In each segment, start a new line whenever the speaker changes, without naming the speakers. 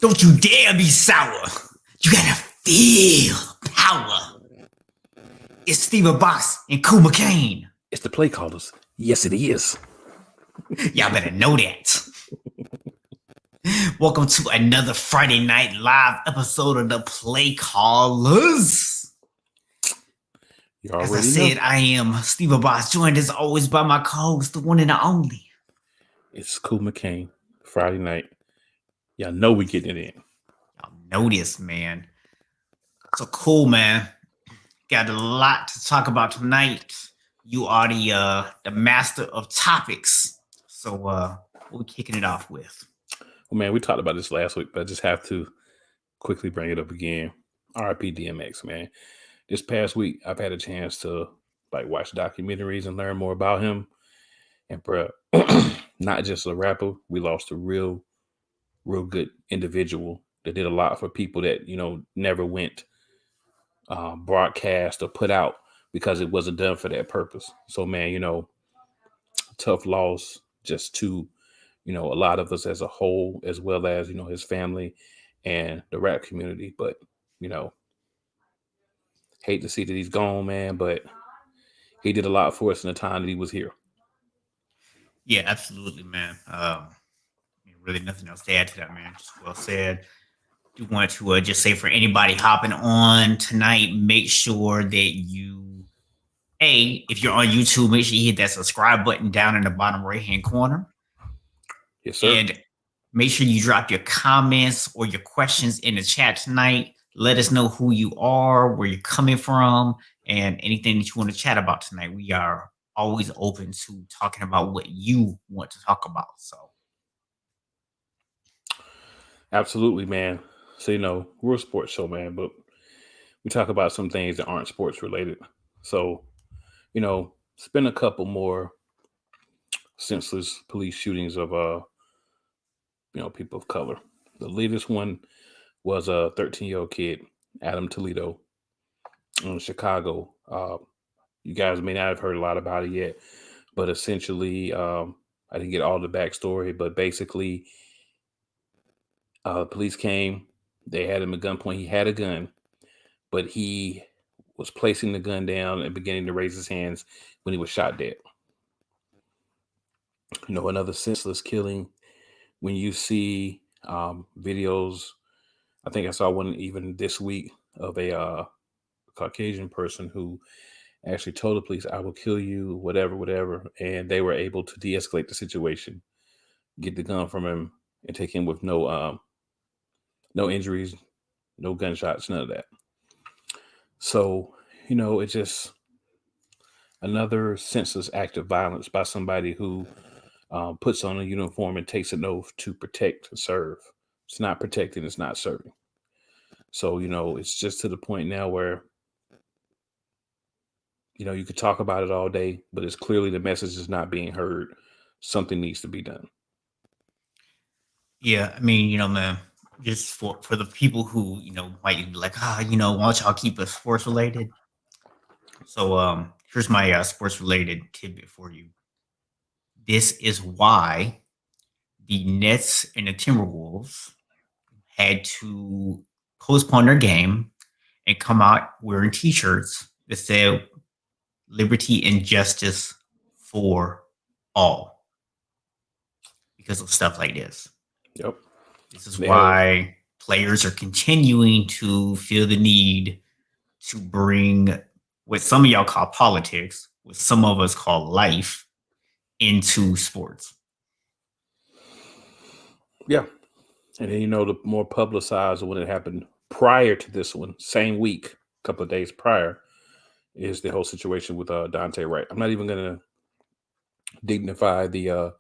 Don't you dare be sour. You gotta feel power. It's Steve Box and Cool McCain.
It's the play callers. Yes, it is.
Y'all better know that. Welcome to another Friday Night Live episode of the Play Callers.
You
As I
already
said,
know.
I am Steve Boss, joined as always by my co-host, the one and the only.
It's Cool McCain. Friday night. Y'all know we getting it in.
Y'all know this, man. So cool, man. Got a lot to talk about tonight. You are the master of topics. So what we kicking it off with?
Well, man, we talked about this last week, but I just have to quickly bring it up again. RIP DMX, man. This past week, I've had a chance to watch documentaries and learn more about him. And bro, not just a rapper, we lost a real good individual that did a lot for people that never went broadcast or put out because it wasn't done for that purpose. So man, tough loss just to a lot of us as a whole, as well as his family and the rap community. But you know, hate to see that he's gone, man. But he did a lot for us in the time that he was here.
Yeah, absolutely, man. Really nothing else to add to that, man. Just well said. Do want to just say for anybody hopping on tonight, make sure that if you're on YouTube, make sure you hit that subscribe button down in the bottom right hand corner.
Yes, sir.
And make sure you drop your comments or your questions in the chat tonight. Let us know who you are, where you're coming from, and anything that you want to chat about tonight. We are always open to talking about what you want to talk about. So,
Absolutely, man. So we're a sports show, man, but we talk about some things that aren't sports related. So, it's been a couple more senseless police shootings of people of color. The latest one was a 13-year-old kid, Adam Toledo, in Chicago. You guys may not have heard a lot about it yet, but essentially, I didn't get all the backstory, but basically, police came. They had him at gunpoint. He had a gun, but he was placing the gun down and beginning to raise his hands when he was shot dead. Another senseless killing. When you see videos, I think I saw one even this week of a Caucasian person who actually told the police, "I will kill you," whatever, whatever, and they were able to de-escalate the situation, get the gun from him, and take him with no injuries, no gunshots, none of that. So it's just another senseless act of violence by somebody who puts on a uniform and takes an oath to protect and serve. It's not protecting, it's not serving. So, it's just to the point now where, you could talk about it all day, but it's clearly the message is not being heard. Something needs to be done.
yeah, man, just for the people who, might be like, why don't y'all keep it sports related? So, here's my sports related tidbit for you. This is why the Nets and the Timberwolves had to postpone their game and come out wearing T-shirts that said "Liberty and Justice for All" because of stuff like this.
Yep.
This is
They had a
why players are continuing to feel the need to bring what some of y'all call politics, what some of us call life, into sports.
yeah. And then the more publicized when it happened prior to this one, same week, a couple of days prior, is the whole situation with Dante Wright. I'm not even gonna dignify the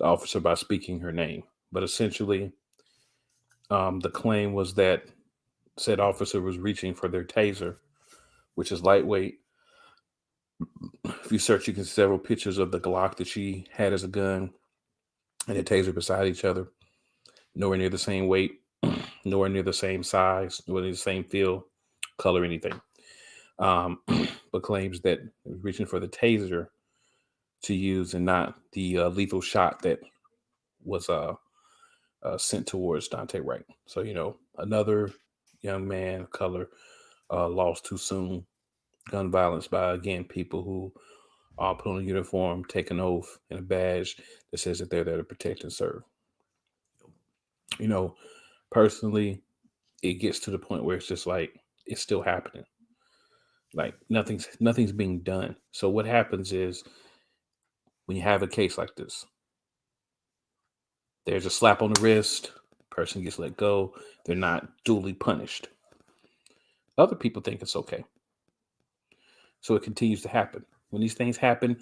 officer by speaking her name, but essentially, the claim was that said officer was reaching for their taser, which is lightweight. If you search, you can see several pictures of the Glock that she had as a gun and the taser beside each other. Nowhere near the same weight, nowhere near the same size, nowhere near the same feel, color, anything. But claims that it was reaching for the taser to use and not the lethal shot that was sent towards Dante Wright. So, another young man of color lost too soon. Gun violence by, again, people who put on a uniform, take an oath, and a badge that says that they're there to protect and serve. Personally, it gets to the point where it's just like it's still happening. Like nothing's being done. So what happens is when you have a case like this, there's a slap on the wrist, person gets let go, they're not duly punished. Other people think it's okay. So it continues to happen. When these things happen,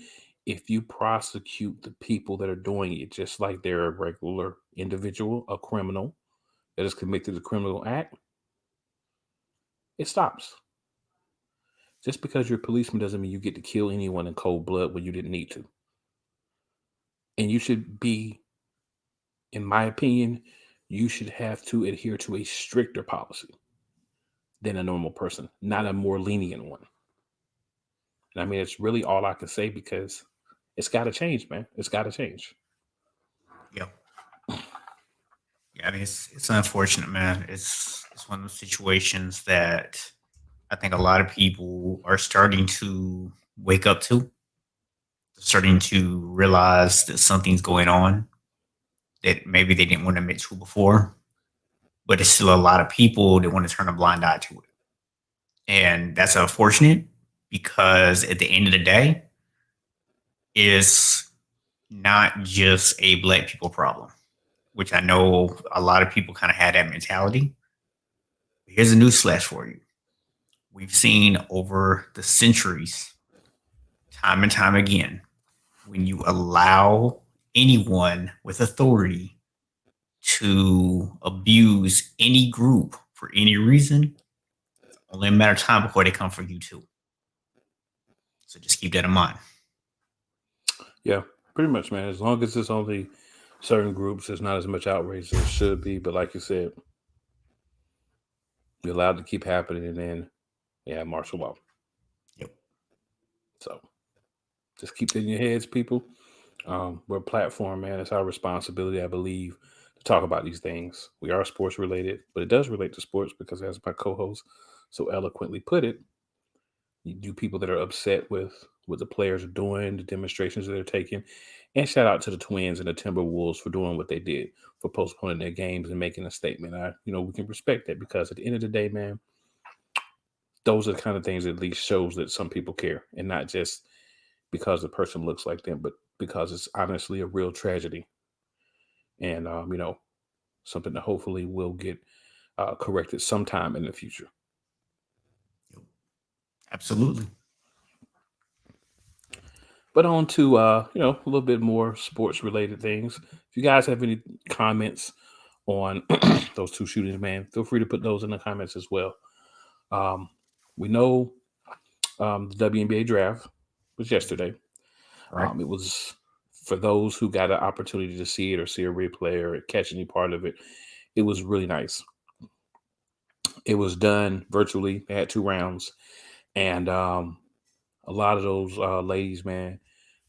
if you prosecute the people that are doing it just like they're a regular individual, a criminal that has committed a criminal act, it stops. Just because you're a policeman doesn't mean you get to kill anyone in cold blood when you didn't need to. And you should be, in my opinion, you should have to adhere to a stricter policy than a normal person, not a more lenient one. And I mean, it's really all I can say because it's got to change, man. It's got to change.
Yeah. Yeah, I mean, it's unfortunate, man. It's one of those situations that I think a lot of people are starting to wake up to, starting to realize that something's going on that maybe they didn't want to admit to before, but it's still a lot of people that want to turn a blind eye to it. And that's unfortunate because at the end of the day, it's not just a black people problem, which I know a lot of people kind of had that mentality. Here's a news flash for you. We've seen over the centuries, time and time again, when you allow anyone with authority to abuse any group for any reason, it's only a matter of time before they come for you too. So just keep that in mind.
Yeah, pretty much, man. As long as it's only certain groups, there's not as much outrage as it should be. But like you said, you're allowed to keep happening, and then martial law.
Yep.
So just keep it in your heads, people. We're a platform, man. It's our responsibility, I believe, to talk about these things. We are sports related, but it does relate to sports because, as my co-host so eloquently put it, you do people that are upset with what the players are doing, the demonstrations that they're taking, and shout out to the Twins and the Timberwolves for doing what they did, for postponing their games and making a statement. We can respect that because at the end of the day, man, those are the kind of things that at least shows that some people care, and not just because the person looks like them, but because it's honestly a real tragedy, and something that hopefully will get corrected sometime in the future.
Absolutely.
But on to a little bit more sports related things. If you guys have any comments on those two shootings, man, feel free to put those in the comments as well. We know the WNBA draft was yesterday.
Right.
It was for those who got an opportunity to see it or see a replay or catch any part of it. It was really nice. It was done virtually. They had 2 rounds, and a lot of those ladies, man,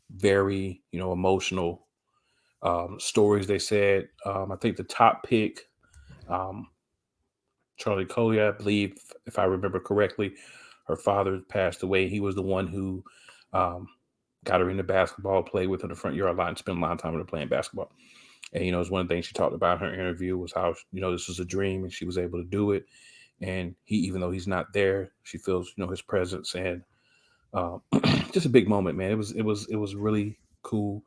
very emotional stories. They said, I think the top pick, Charlie Collier, I believe, if I remember correctly, her father passed away. He was the one who got her into basketball, played with her in the front yard line, spent a lot of time with her playing basketball. And, it's one of the things she talked about in her interview was how, this was a dream and she was able to do it. And he, even though he's not there, she feels, his presence, and just a big moment, man. It was really cool.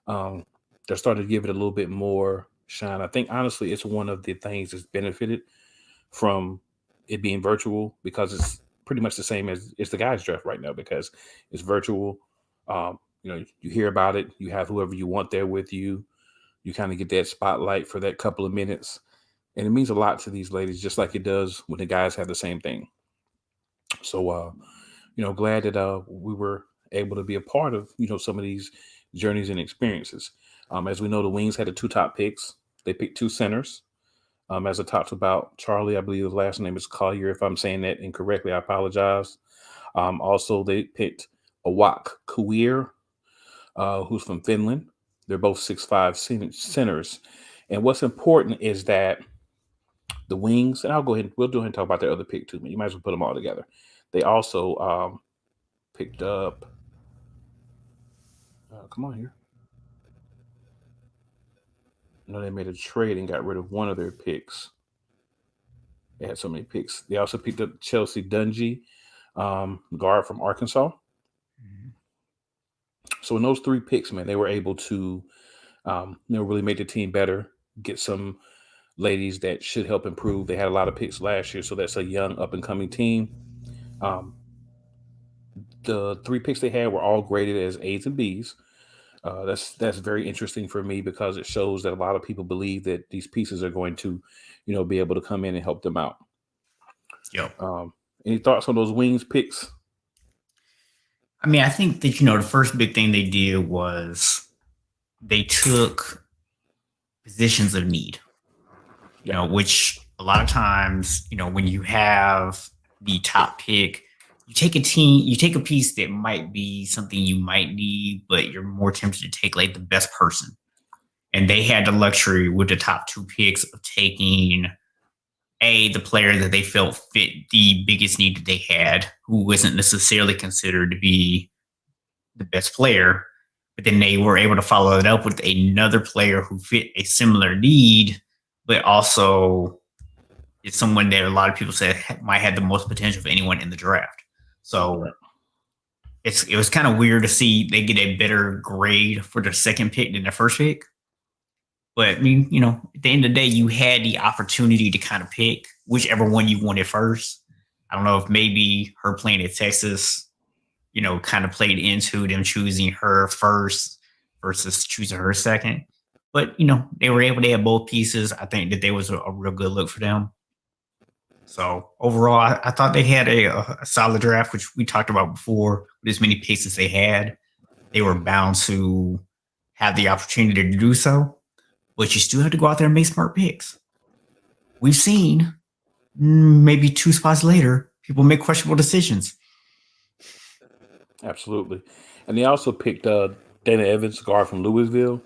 They're starting to give it a little bit more shine. I think honestly, it's one of the things that's benefited from it being virtual because it's pretty much the same as it's the guys' draft right now because it's virtual. You hear about it. You have whoever you want there with you. You kind of get that spotlight for that couple of minutes. And it means a lot to these ladies, just like it does when the guys have the same thing. So, glad that we were able to be a part of, some of these journeys and experiences. As we know, the Wings had the 2 top picks. They picked 2 centers. As I talked about, Charlie, I believe the last name is Collier. If I'm saying that incorrectly, I apologize. Also, they picked Awak Kuir, who's from Finland. They're both 6'5" centers. And what's important is that the Wings, and we'll go ahead and talk about their other pick too. You might as well put them all together. They also picked up, come on here. They made a trade and got rid of one of their picks. They had so many picks. They also picked up Chelsea Dungy, guard from Arkansas.
Mm-hmm.
So in those 3 picks, man, they were able to, really make the team better, get some ladies that should help improve. They had a lot of picks last year, so that's a young up and coming team. The 3 picks they had were all graded as A's and B's. That's very interesting for me because it shows that a lot of people believe that these pieces are going to, be able to come in and help them out.
Yep.
Any thoughts on those Wings picks?
I mean, I think that the first big thing they did was they took positions of need. Which a lot of times, when you have the top pick, you take a piece that might be something you might need, but you're more tempted to take like the best person. And they had the luxury with the top 2 picks of taking the player that they felt fit the biggest need that they had, who wasn't necessarily considered to be the best player. But then they were able to follow it up with another player who fit a similar need, but also it's someone that a lot of people said might have the most potential of anyone in the draft. So it was kind of weird to see they get a better grade for the second pick than the first pick. But I mean, at the end of the day, you had the opportunity to kind of pick whichever one you wanted first. I don't know if maybe her playing at Texas, kind of played into them choosing her first versus choosing her second. But, they were able to have both pieces. I think that they was a real good look for them. So overall, I thought they had a solid draft, which we talked about before. With as many picks as they had, they were bound to have the opportunity to do so. But you still have to go out there and make smart picks. We've seen maybe 2 spots later, people make questionable decisions.
Absolutely. And they also picked Dana Evans, guard from Louisville,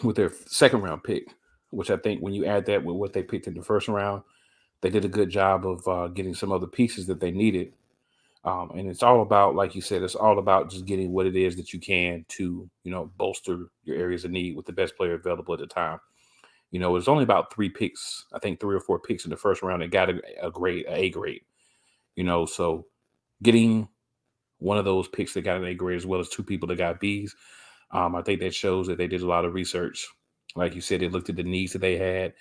with their second round pick, which I think when you add that with what they picked in the first round, they did a good job of getting some other pieces that they needed. And it's all about, like you said, it's all about just getting what it is that you can to, bolster your areas of need with the best player available at the time. It's only about 3 picks, I think 3 or 4 picks in the first round that got a grade, an A grade. So getting one of those picks that got an A grade as well as 2 people that got Bs, I think that shows that they did a lot of research. Like you said, they looked at the needs that they had.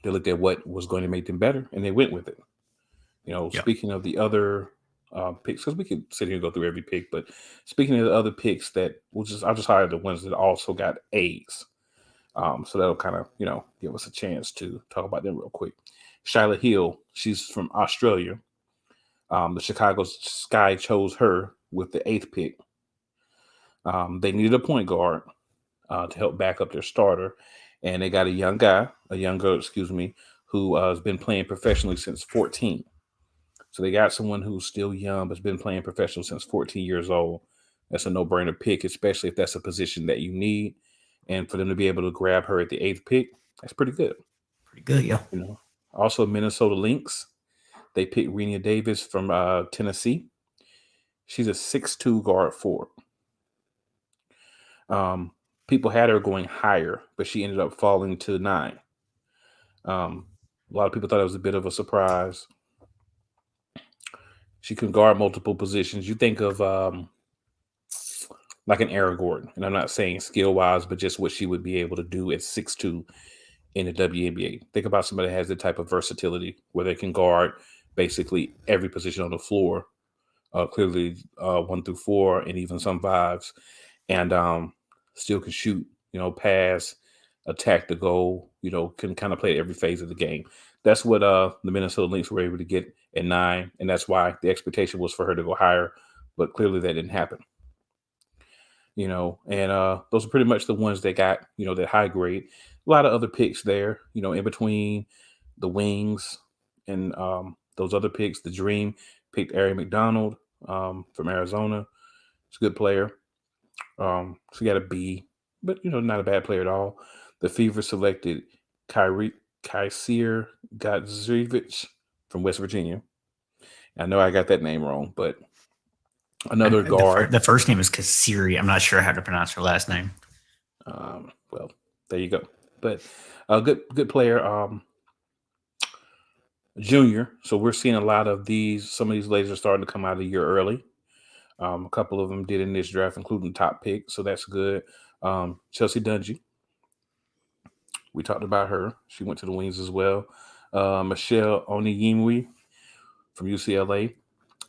They looked at what was going to make them better, and they went with it. Speaking of the other picks, because we could sit here and go through every pick, but speaking of the other picks that I'll just highlight the ones that also got A's. So that'll kind of, give us a chance to talk about them real quick. Shyla Hill, she's from Australia. The Chicago Sky chose her with the 8th pick. They needed a point guard to help back up their starter, and they got a young girl, who has been playing professionally since 14. So they got someone who's still young, but's been playing professional since 14 years old. That's a no-brainer pick, especially if that's a position that you need. And for them to be able to grab her at the 8th pick, that's pretty good.
Pretty good, yeah.
Also Minnesota Lynx, they picked Renia Davis from Tennessee. She's a 6'2" guard forward. People had her going higher, but she ended up falling to 9. A lot of people thought it was a bit of a surprise. She can guard multiple positions. You think of like an Aaron Gordon, and I'm not saying skill-wise, but just what she would be able to do at 6'2" in the WNBA. Think about somebody that has the type of versatility where they can guard basically every position on the floor, clearly 1 through 4, and even some 5s, and still can shoot, pass, attack the goal, can kind of play every phase of the game. That's what the Minnesota Lynx were able to get at 9, and that's why the expectation was for her to go higher, but clearly that didn't happen. And those are pretty much the ones that got, that high grade. A lot of other picks there, in between the Wings and those other picks. The Dream picked Ari McDonald from Arizona. She's a good player. She got a B. but not a bad player at all. The Fever selected Kyrie Kysir Godzevich from West Virginia. I know I got that name wrong, but another
And
guard.
the first name is Kasiri. I'm not sure how to pronounce her last name.
Well, there you go. But a good player, junior. So we're seeing a lot of these. Some of these ladies are starting to come out a year early. A couple of them did in this draft, including top pick. So that's good. Chelsea Dungy, we talked about her. She went to the Wings as well. Michelle Oniyimwe from UCLA.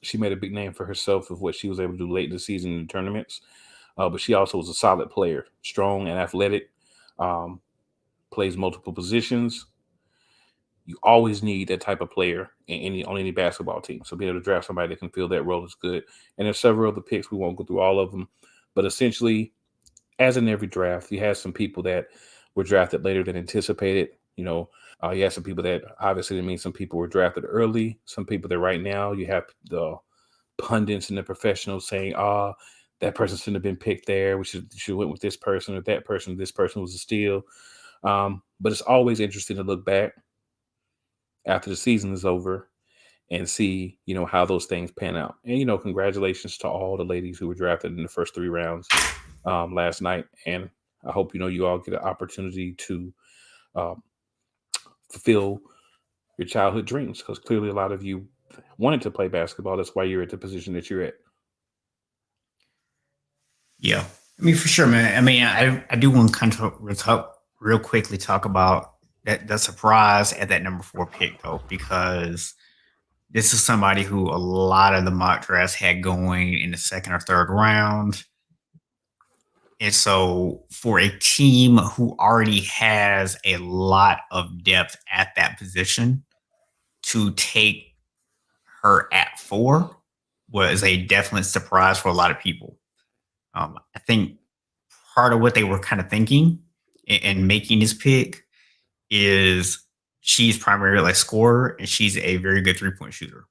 She made a big name for herself of what she was able to do late in the season in the tournaments. But she also was a solid player, strong and athletic, plays multiple positions. You always need that type of player on any basketball team. So being able to draft somebody that can fill that role is good. And there's several other picks. We won't go through all of them. But essentially, as in every draft, you have some people that were drafted later than anticipated. You have some people that obviously that means some people were drafted early. Some people that right now you have the pundits and the professionals saying, that person shouldn't have been picked there. We should went with this person or that person. This person was a steal. But it's always interesting to look back after the season is over and see, how those things pan out. And, congratulations to all the ladies who were drafted in the first 3 rounds last night. And I hope, you all get an opportunity to fulfill your childhood dreams, because clearly a lot of you wanted to play basketball. That's why you're at the position that you're at.
Yeah, I mean, for sure, man. I mean, I do want to kind of real quickly talk about that surprise at that number 4 pick though, because this is somebody who a lot of the mock drafts had going in the second or third round. And so for a team who already has a lot of depth at that position, to take her at 4 was a definite surprise for a lot of people. I think part of what they were kind of thinking in making this pick is she's primarily a scorer and she's a very good 3-point shooter.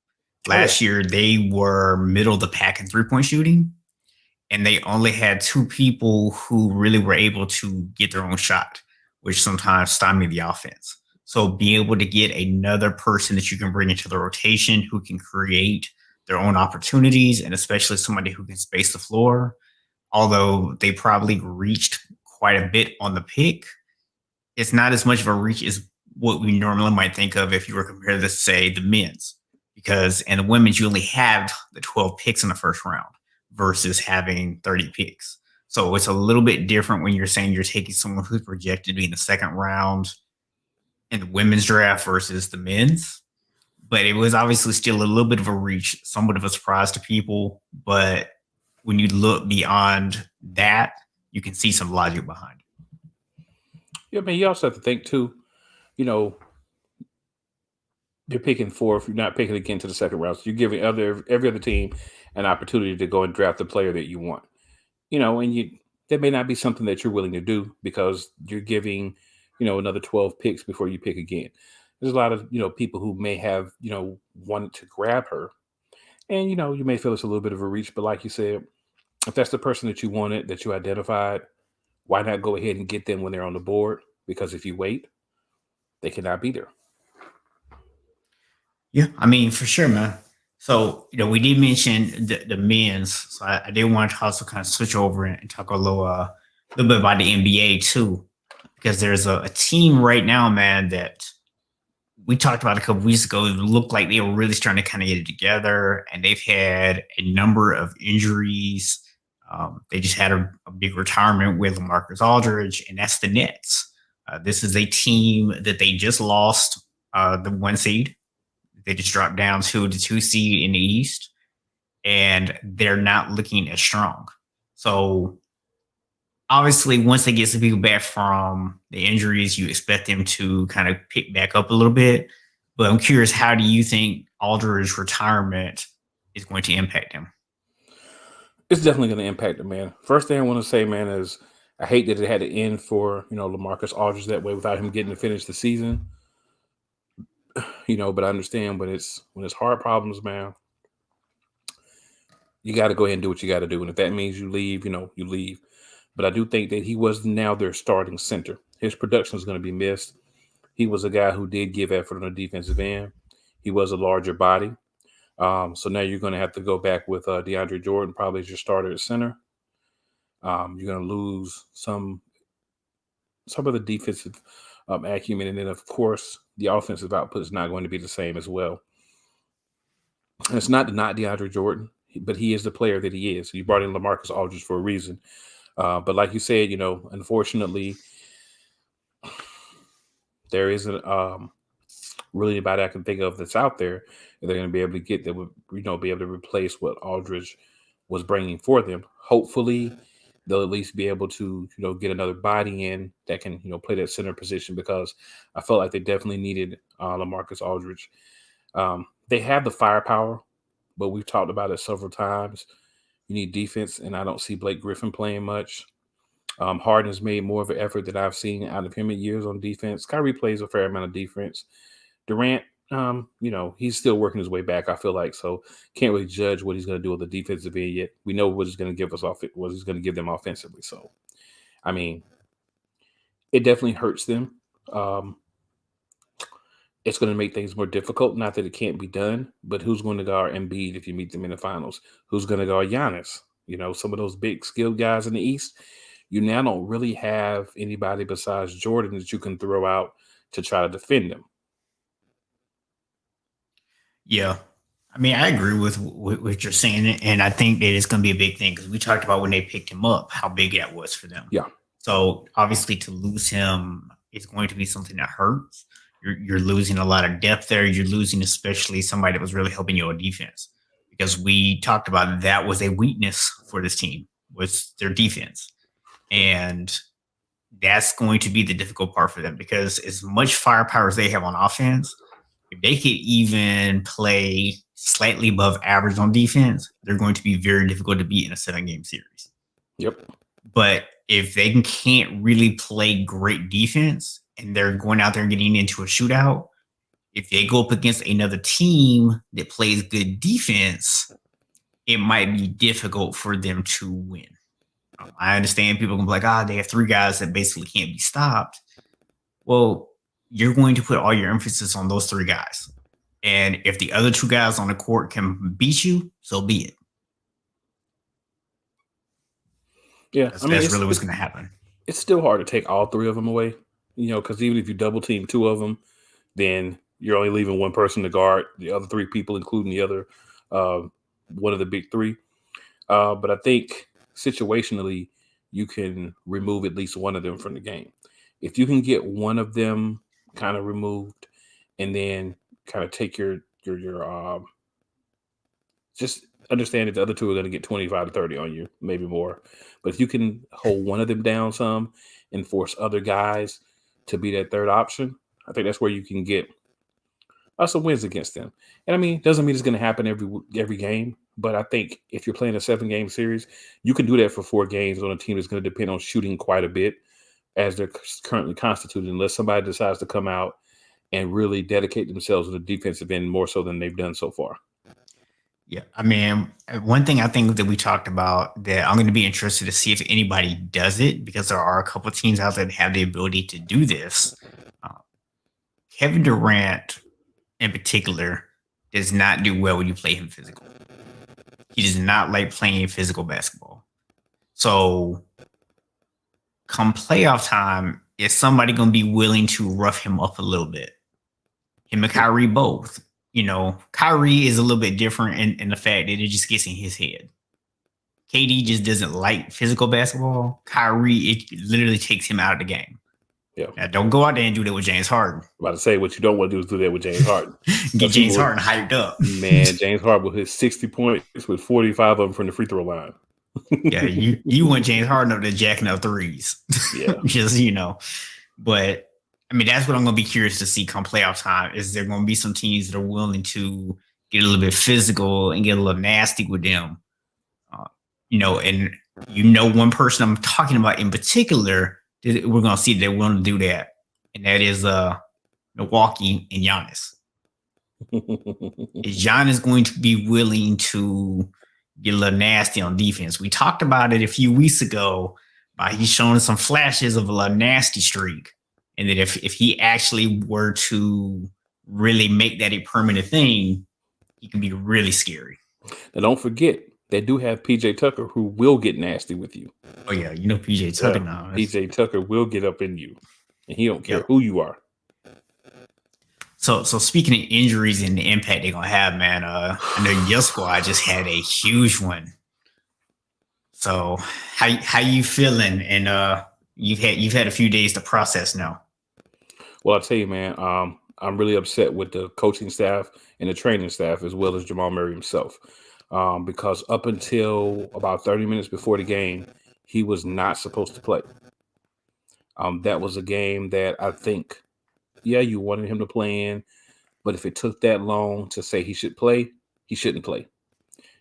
Last year, they were middle of the pack in 3-point shooting, and they only had 2 people who really were able to get their own shot, which sometimes stymied the offense. So being able to get another person that you can bring into the rotation who can create their own opportunities, and especially somebody who can space the floor, although they probably reached quite a bit on the pick, it's not as much of a reach as what we normally might think of if you were compared to, say, the men's. Because in the women's, you only have the 12 picks in the first round versus having 30 picks. So it's a little bit different when you're saying you're taking someone who's projected to be in the second round in the women's draft versus the men's. But it was obviously still a little bit of a reach, somewhat of a surprise to people. But when you look beyond that, you can see some logic behind it.
Yeah, man, you also have to think too, you're picking 4 if you're not picking again to the second round. So you're giving every other team an opportunity to go and draft the player that you want. And that may not be something that you're willing to do because you're giving, another 12 picks before you pick again. There's a lot of, people who may have, wanted to grab her. And, you may feel it's a little bit of a reach, but like you said, if that's the person that you wanted, that you identified, why not go ahead and get them when they're on the board? Because if you wait, they cannot be there.
Yeah, I mean, for sure, man. So, we did mention the men's. So I did want to also kind of switch over and talk a little bit about the NBA too, because there's a team right now, man, that we talked about a couple weeks ago. It looked like they were really starting to kind of get it together, and they've had a number of injuries. They just had a big retirement with Marcus Aldridge, and that's the Nets. This is a team that they just lost the 1 seed. They just dropped down to the 2 seed in the East, and they're not looking as strong. So obviously, once they get some people back from the injuries, you expect them to kind of pick back up a little bit. But I'm curious, how do you think Aldridge's retirement is going to impact him?
It's definitely going to impact the man. First thing I want to say, man, is I hate that it had to end for, LaMarcus Aldridge that way without him getting to finish the season. But I understand when it's hard problems, man, you got to go ahead and do what you got to do. And if that means you leave, you leave. but I do think that he was now their starting center. His production is going to be missed. He was a guy who did give effort on the defensive end. He was a larger body. So now you're going to have to go back with DeAndre Jordan probably as your starter at center. You're going to lose some of the defensive acumen, and then of course the offensive output is not going to be the same as well. And it's not DeAndre Jordan, but he is the player that he is. You brought in LaMarcus Aldridge for a reason. But like you said, unfortunately, there isn't really anybody I can think of that's out there that they're going to be able to get that would, be able to replace what Aldridge was bringing for them. Hopefully, they'll at least be able to, get another body in that can, play that center position, because I felt like they definitely needed LaMarcus Aldridge. They have the firepower, but we've talked about it several times. You need defense, and I don't see Blake Griffin playing much. Harden has made more of an effort that I've seen out of him in years on defense. Kyrie plays a fair amount of defense. Durant, he's still working his way back, I feel like, so can't really judge what he's going to do with the defensive end yet. We know what he's going to give us what he's going to give them offensively. So, I mean, it definitely hurts them. It's going to make things more difficult. Not that it can't be done, but who's going to guard Embiid if you meet them in the finals? Who's going to guard Giannis? Some of those big skilled guys in the East. You now don't really have anybody besides Jordan that you can throw out to try to defend them.
Yeah. I mean, I agree with what you're saying, and I think that it's going to be a big thing, because we talked about when they picked him up, how big that was for them.
Yeah.
So obviously to lose him is going to be something that hurts. You're losing a lot of depth there. You're losing especially somebody that was really helping you on defense, because we talked about that was a weakness for this team, was their defense. And that's going to be the difficult part for them, because as much firepower as they have on offense, if they could even play slightly above average on defense, they're going to be very difficult to beat in a 7-game series.
Yep.
But if they can't really play great defense and they're going out there and getting into a shootout, if they go up against another team that plays good defense, it might be difficult for them to win. I understand people can be like, they have 3 guys that basically can't be stopped. Well, you're going to put all your emphasis on those 3 guys. And if the other 2 guys on the court can beat you, so be it.
Yeah,
that's really what's going to happen.
It's still hard to take all 3 of them away, because even if you double team 2 of them, then you're only leaving one person to guard the other 3 people, including the other one of the big 3. But I think situationally, you can remove at least one of them from the game. If you can get one of them kind of removed, and then kind of take your just understand that the other 2 are going to get 25 to 30 on you, maybe more. But if you can hold one of them down some and force other guys to be that third option, I think that's where you can get some wins against them. And I mean, doesn't mean it's going to happen every game, but I think if you're playing a 7-game series, you can do that for 4 games on a team that's going to depend on shooting quite a bit as they're currently constituted, unless somebody decides to come out and really dedicate themselves to the defensive end more so than they've done so far.
Yeah, I mean, one thing I think that we talked about that I'm going to be interested to see if anybody does it, because there are a couple of teams out there that have the ability to do this. Kevin Durant, in particular, does not do well when you play him physical. He does not like playing physical basketball. So come playoff time, is somebody going to be willing to rough him up a little bit? Him and Kyrie both. Kyrie is a little bit different in the fact that it just gets in his head. KD just doesn't like physical basketball. Kyrie, it literally takes him out of the game.
Yeah.
Now, don't go out there and do that with James Harden.
I'm about to say, what you don't want to do is do that with James Harden.
Get James Harden hyped up.
Man, James Harden will hit 60 points with 45 of them from the free throw line.
Yeah, you want James Harden up there jacking up threes.
Yeah.
Just, But, I mean, that's what I'm going to be curious to see come playoff time. Is there going to be some teams that are willing to get a little bit physical and get a little nasty with them? And one person I'm talking about in particular, we're going to see they're willing to do that. And that is Milwaukee and Giannis. Is Giannis going to be willing to get a little nasty on defense? We talked about it a few weeks ago He's showing some flashes of a nasty streak, and that if he actually were to really make that a permanent thing, he can be really scary.
Now, don't forget, they do have PJ Tucker who will get nasty with you.
Oh yeah, you know PJ Tucker now.
PJ Tucker will get up in you, and he don't care
Yep.
who you are.
So speaking of injuries and the impact they're gonna have, man, I know your squad just had a huge one. So how you feeling? And you've had a few days to process now.
Well, I'll tell you, man, I'm really upset with the coaching staff and the training staff, as well as Jamal Murray himself, because up until about 30 minutes before the game, he was not supposed to play. That was a game that I think, yeah, you wanted him to play in, but if it took that long to say he should play, he shouldn't play,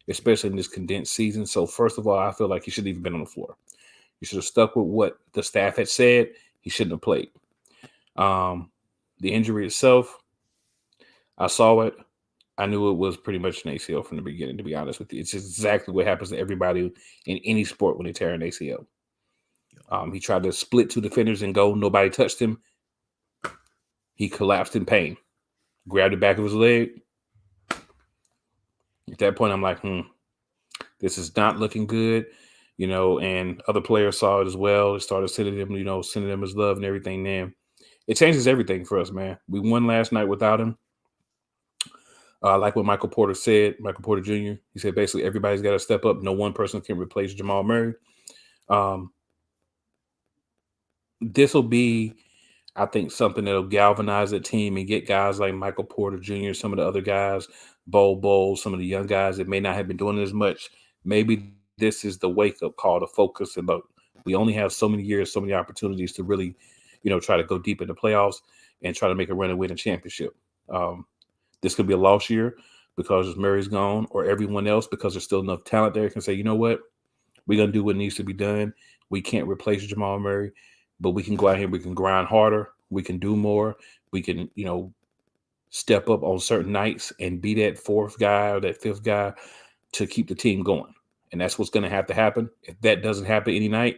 especially in this condensed season. So first of all, I feel like he shouldn't even been on the floor. You should have stuck with what the staff had said. He shouldn't have played. The injury itself, I saw it. I knew it was pretty much an ACL from the beginning, to be honest with you. It's exactly what happens to everybody in any sport when they tear an ACL. He tried to split two defenders and go. Nobody touched him. He collapsed in pain, grabbed the back of his leg. At that point, I'm like, this is not looking good, and other players saw it as well. They started sending them his love and everything. Then it changes everything for us, man. We won last night without him. Like what Michael Porter Jr., he said basically everybody's got to step up. No one person can replace Jamal Murray. This will be, I think, something that'll galvanize the team and get guys like Michael Porter Jr., some of the other guys, Bol, some of the young guys that may not have been doing as much. Maybe this is the wake-up call to focus. And look, we only have so many years, so many opportunities to really, try to go deep in the playoffs and try to make a run and win a championship. This could be a lost year because Murray's gone, or everyone else because there's still enough talent there can say, you know what, we're going to do what needs to be done. We can't replace Jamal Murray, but we can go out here, we can grind harder, we can do more, we can, step up on certain nights and be that fourth guy or that fifth guy to keep the team going. And that's what's going to have to happen. If that doesn't happen any night,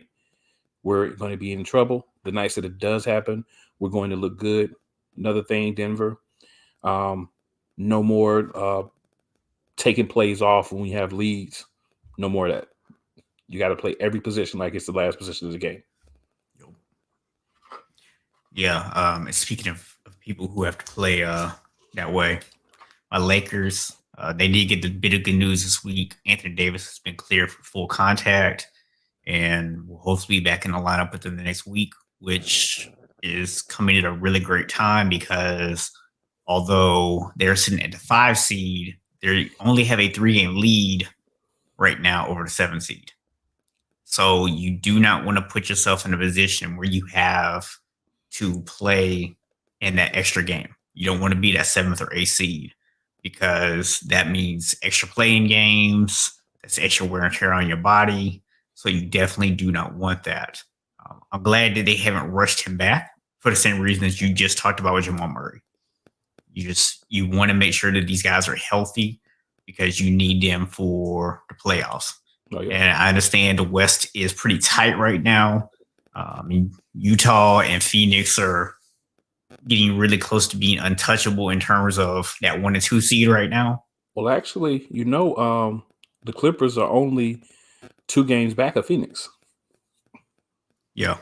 we're going to be in trouble. The nights that it does happen, we're going to look good. Another thing, Denver, no more taking plays off when we have leads. No more of that. You got to play every position like it's the last position of the game.
Yeah. And speaking of people who have to play that way, my Lakers, they did get the bit of good news this week. Anthony Davis has been cleared for full contact and will hopefully be back in the lineup within the next week, which is coming at a really great time because although they're sitting at the 5 seed, they only have a 3-game lead right now over the 7 seed. So you do not want to put yourself in a position where you have to play in that extra game. You don't want to be that 7th or 8th seed because that means extra playing games. That's extra wear and tear on your body. So you definitely do not want that. I'm glad that they haven't rushed him back for the same reason as you just talked about with Jamal Murray. You want to make sure that these guys are healthy because you need them for the playoffs. Oh, yeah. And I understand the West is pretty tight right now. Utah and Phoenix are getting really close to being untouchable in terms of that 1 and 2 seed right now.
Well, actually, the Clippers are only 2 games back of Phoenix.
Yeah.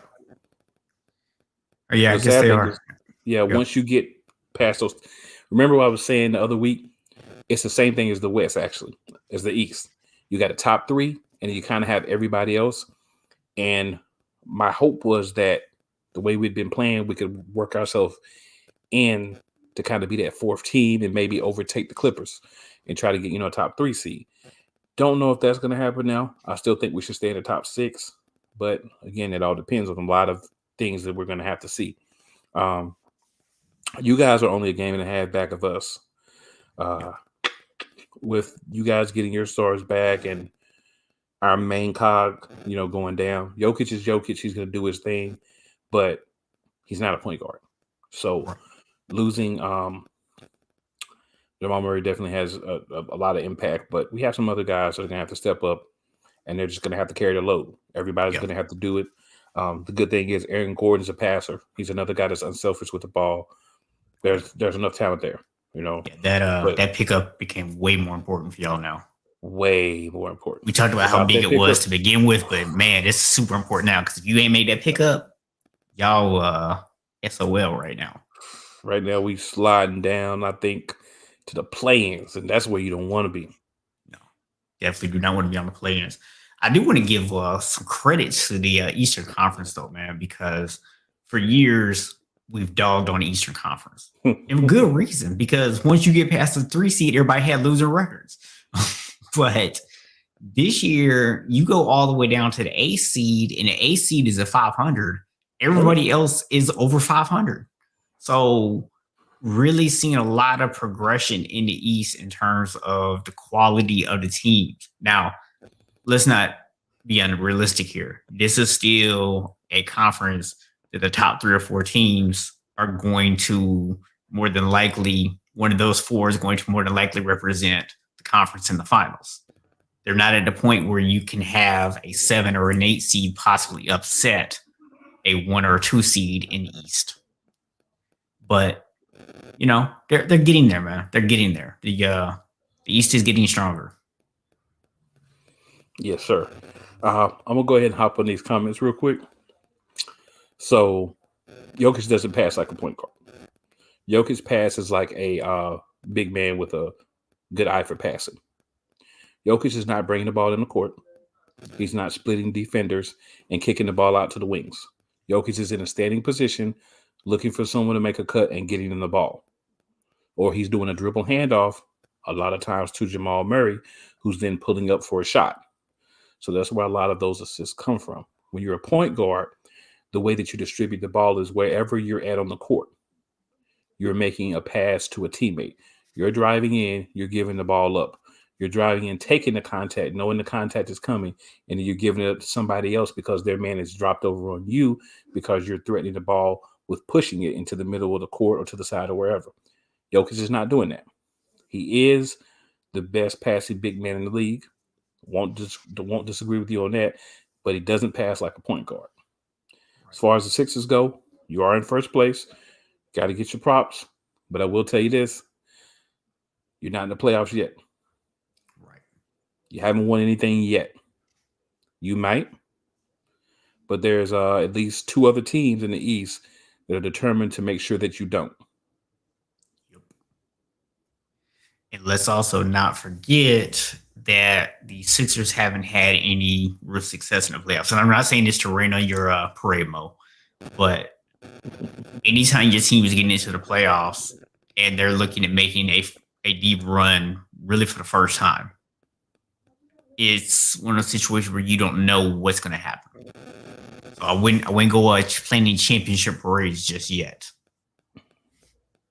Yeah, I guess they are.
Once you get past those, remember what I was saying the other week? It's the same thing as the West, actually, as the East. You got a top 3, and you kind of have everybody else. And my hope was that the way we'd been playing, we could work ourselves in to kind of be that 4th team and maybe overtake the Clippers and try to get, a top 3 seed. Don't know if that's going to happen now. I still think we should stay in the top 6. But again, it all depends on a lot of things that we're going to have to see. You guys are only a game and a half back of us. With you guys getting your stars back and our main cog, going down. Jokic is Jokic. He's going to do his thing, but he's not a point guard. So losing Jamal Murray definitely has a lot of impact, but we have some other guys that are going to have to step up, and they're just going to have to carry the load. Everybody's going to have to do it. The good thing is Aaron Gordon's a passer. He's another guy that's unselfish with the ball. There's enough talent there,
Yeah,
but
that pickup became way more important for y'all now.
way more important.
We talked about how
Without
big
that
it was
pickup,
to begin with, but man, it's super important now because if you ain't made that pickup, y'all SOL right now.
right now we sliding down, I think, to the play-ins, and that's where you don't want to be.
No, definitely do not want to be on the play-ins. I do want to give some credit to the Eastern Conference though, man, because for years we've dogged on the Eastern Conference. And good reason, because once you get past the 3 seed, everybody had losing records. But this year, you go all the way down to the A seed, and the A seed is at 500. Everybody else is over 500. So, really seeing a lot of progression in the East in terms of the quality of the teams. Now, let's not be unrealistic here. This is still a conference that the top 3 or 4 teams are going to more than likely, one of those 4 is going to more than likely represent the conference in the finals. They're not at the point where you can have a 7 or an 8 seed possibly upset a 1 or 2 seed in the East. But they're getting there, man. They're getting there. The East is getting stronger.
Yes, sir. I'm gonna go ahead and hop on these comments real quick. So, Jokic doesn't pass like a point guard. Jokic passes like a big man with a good eye for passing. Jokic is not bringing the ball in the court. He's not splitting defenders and kicking the ball out to the wings. Jokic is in a standing position, looking for someone to make a cut and getting in the ball. Or he's doing a dribble handoff, a lot of times to Jamal Murray, who's then pulling up for a shot. So that's where a lot of those assists come from. When you're a point guard, the way that you distribute the ball is wherever you're at on the court. You're making a pass to a teammate. You're driving in, you're giving the ball up. You're driving in, taking the contact, knowing the contact is coming, and then you're giving it to somebody else because their man is dropped over on you because you're threatening the ball with pushing it into the middle of the court or to the side or wherever. Jokic is not doing that. He is the best passing big man in the league. Won't disagree with you on that, but he doesn't pass like a point guard. As far as the Sixers go, you are in first place. Got to get your props, but I will tell you this: you're not in the playoffs yet.
Right.
You haven't won anything yet. You might, but there's at least 2 other teams in the East that are determined to make sure that you don't.
Yep. And let's also not forget that the Sixers haven't had any real success in the playoffs. And I'm not saying this to rain on your parade, Mo, but anytime your team is getting into the playoffs and they're looking at making a deep run really for the first time, it's one of those situations where you don't know what's going to happen. So I wouldn't go playing any championship parades just yet.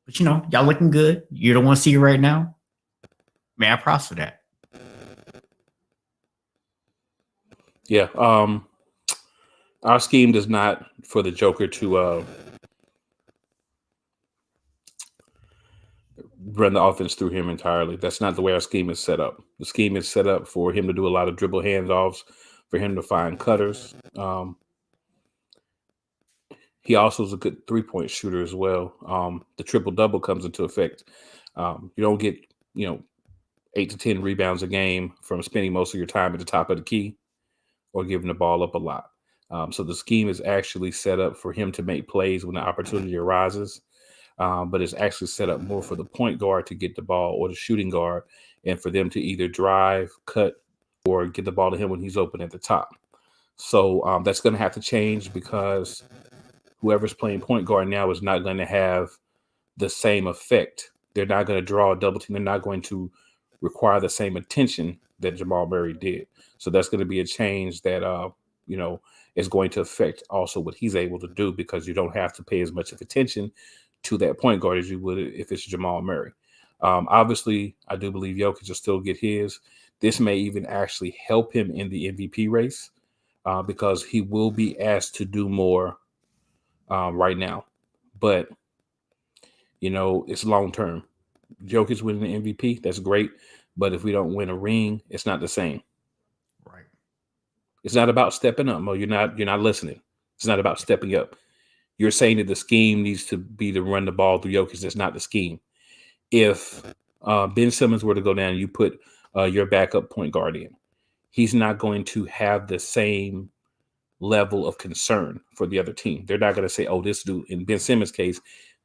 But y'all looking good. You don't want to see it right now. Man, I props for that.
Yeah. Our scheme does not for the Joker to run the offense through him entirely. That's not the way our scheme is set up. The scheme is set up for him to do a lot of dribble handoffs, for him to find cutters. He also is a good 3-point shooter as well. The triple-double comes into effect. You don't get, 8 to 10 rebounds a game from spending most of your time at the top of the key or giving the ball up a lot. So the scheme is actually set up for him to make plays when the opportunity arises, but it's actually set up more for the point guard to get the ball or the shooting guard and for them to either drive, cut, or get the ball to him when he's open at the top. So that's going to have to change because whoever's playing point guard now is not going to have the same effect. They're not going to draw a double team. They're not going to require the same attention that Jamal Murray did. So that's going to be a change that, is going to affect also what he's able to do because you don't have to pay as much of attention to that point guard as you would if it's Jamal Murray. Obviously, I do believe Jokic will still get his. This may even actually help him in the MVP race because he will be asked to do more right now. But, it's long term. Jokic winning the MVP, that's great. But if we don't win a ring, it's not the same.
Right.
It's not about stepping up, Mo. You're not listening. It's not about stepping up. You're saying that the scheme needs to be to run the ball through Jokic. That's not the scheme. If Ben Simmons were to go down, you put your backup point guard in, he's not going to have the same level of concern for the other team. They're not going to say, oh, this dude, in Ben Simmons' case,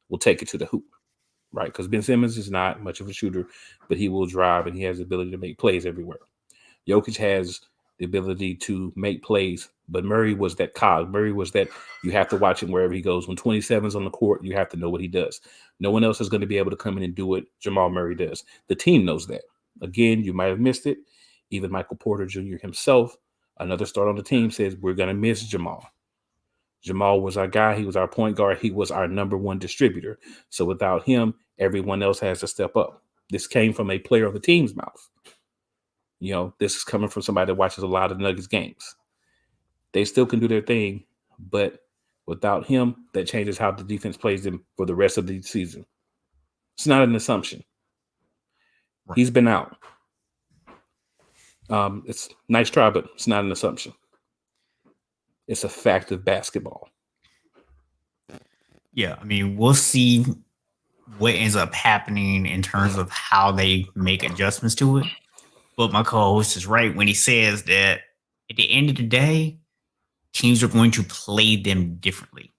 will take it to the hoop, right? Because Ben Simmons is not much of a shooter, but he will drive and he has the ability to make plays everywhere. Jokic has the ability to make plays, but Murray was that cog. Murray was that you have to watch him wherever he goes. When 27's on the court, you have to know what he does. No one else is going to be able to come in and do what Jamal Murray does. The team knows that. Again, you might have missed it. Even Michael Porter Jr. himself, another start on the team, says we're going to miss Jamal. Jamal was our guy. He was our point guard. He was our number one distributor. So without him, everyone else has to step up. This came from a player on the team's mouth. This is coming from somebody that watches a lot of Nuggets games. They still can do their thing, but without him, that changes how the defense plays them for the rest of the season. It's not an assumption. Right. He's been out. It's a nice try, but it's not an assumption. It's a fact of basketball.
Yeah, I mean, we'll see what ends up happening in terms of how they make adjustments to it. But my co-host is right when he says that at the end of the day, teams are going to play them differently.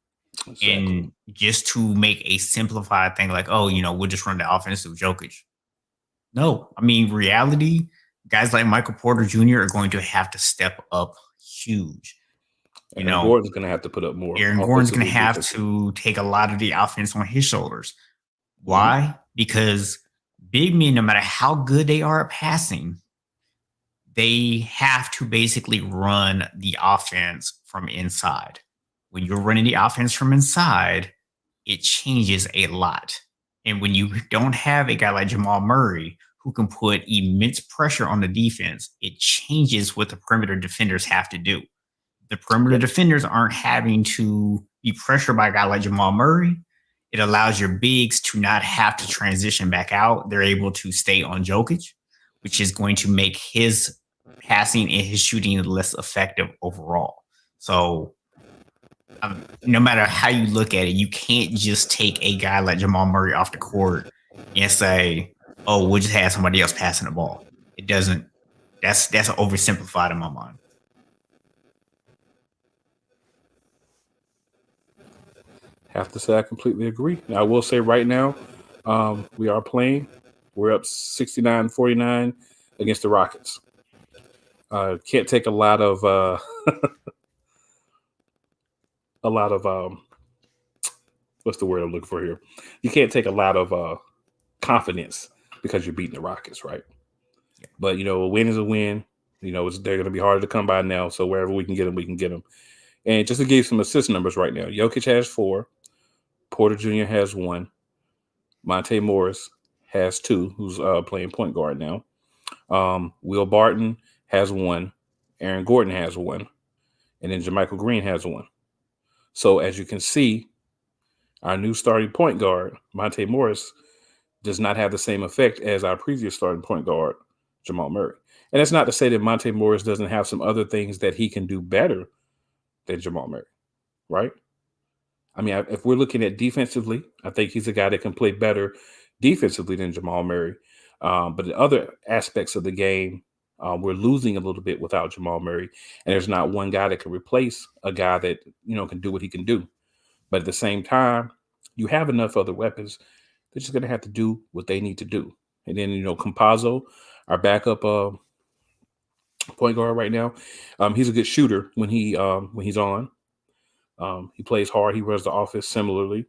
Exactly. And just to make a simplified thing like, oh, we'll just run the offense with Jokic. No, I mean, reality, guys like Michael Porter Jr. are going to have to step up huge.
Aaron Gordon's going to have to put up more.
Aaron Gordon's going to have to take a lot of the offense on his shoulders. Why? Mm-hmm. Because big men, no matter how good they are at passing, they have to basically run the offense from inside. When you're running the offense from inside, it changes a lot. And when you don't have a guy like Jamal Murray who can put immense pressure on the defense, it changes what the perimeter defenders have to do. The perimeter defenders aren't having to be pressured by a guy like Jamal Murray. It allows your bigs to not have to transition back out. They're able to stay on Jokic, which is going to make his passing and his shooting less effective overall. So no matter how you look at it, you can't just take a guy like Jamal Murray off the court and say, oh, we'll just have somebody else passing the ball. It doesn't. That's oversimplified in my mind.
Have to say I completely agree. Now, I will say right now, we are playing. We're up 69-49 against the Rockets. Can't take a lot of what's the word I'm looking for here? You can't take a lot of confidence because you're beating the Rockets, right? Yeah. But a win is a win. They're going to be harder to come by now. So wherever we can get them, we can get them. And just to give you some assist numbers right now, Jokic has 4, Porter Jr. has 1, Monte Morris has 2, who's playing point guard now. Will Barton has 1, Aaron Gordon has 1, and then JaMychal Green has 1. So as you can see, our new starting point guard, Monte Morris, does not have the same effect as our previous starting point guard, Jamal Murray. And it's not to say that Monte Morris doesn't have some other things that he can do better than Jamal Murray, right? I mean, if we're looking at defensively, I think he's a guy that can play better defensively than Jamal Murray. But the other aspects of the game, we're losing a little bit without Jamal Murray. And there's not one guy that can replace a guy that, can do what he can do. But at the same time, you have enough other weapons. They're just going to have to do what they need to do. And then, Campazzo, our backup point guard right now, he's a good shooter when he's on. He plays hard. He runs the offense similarly.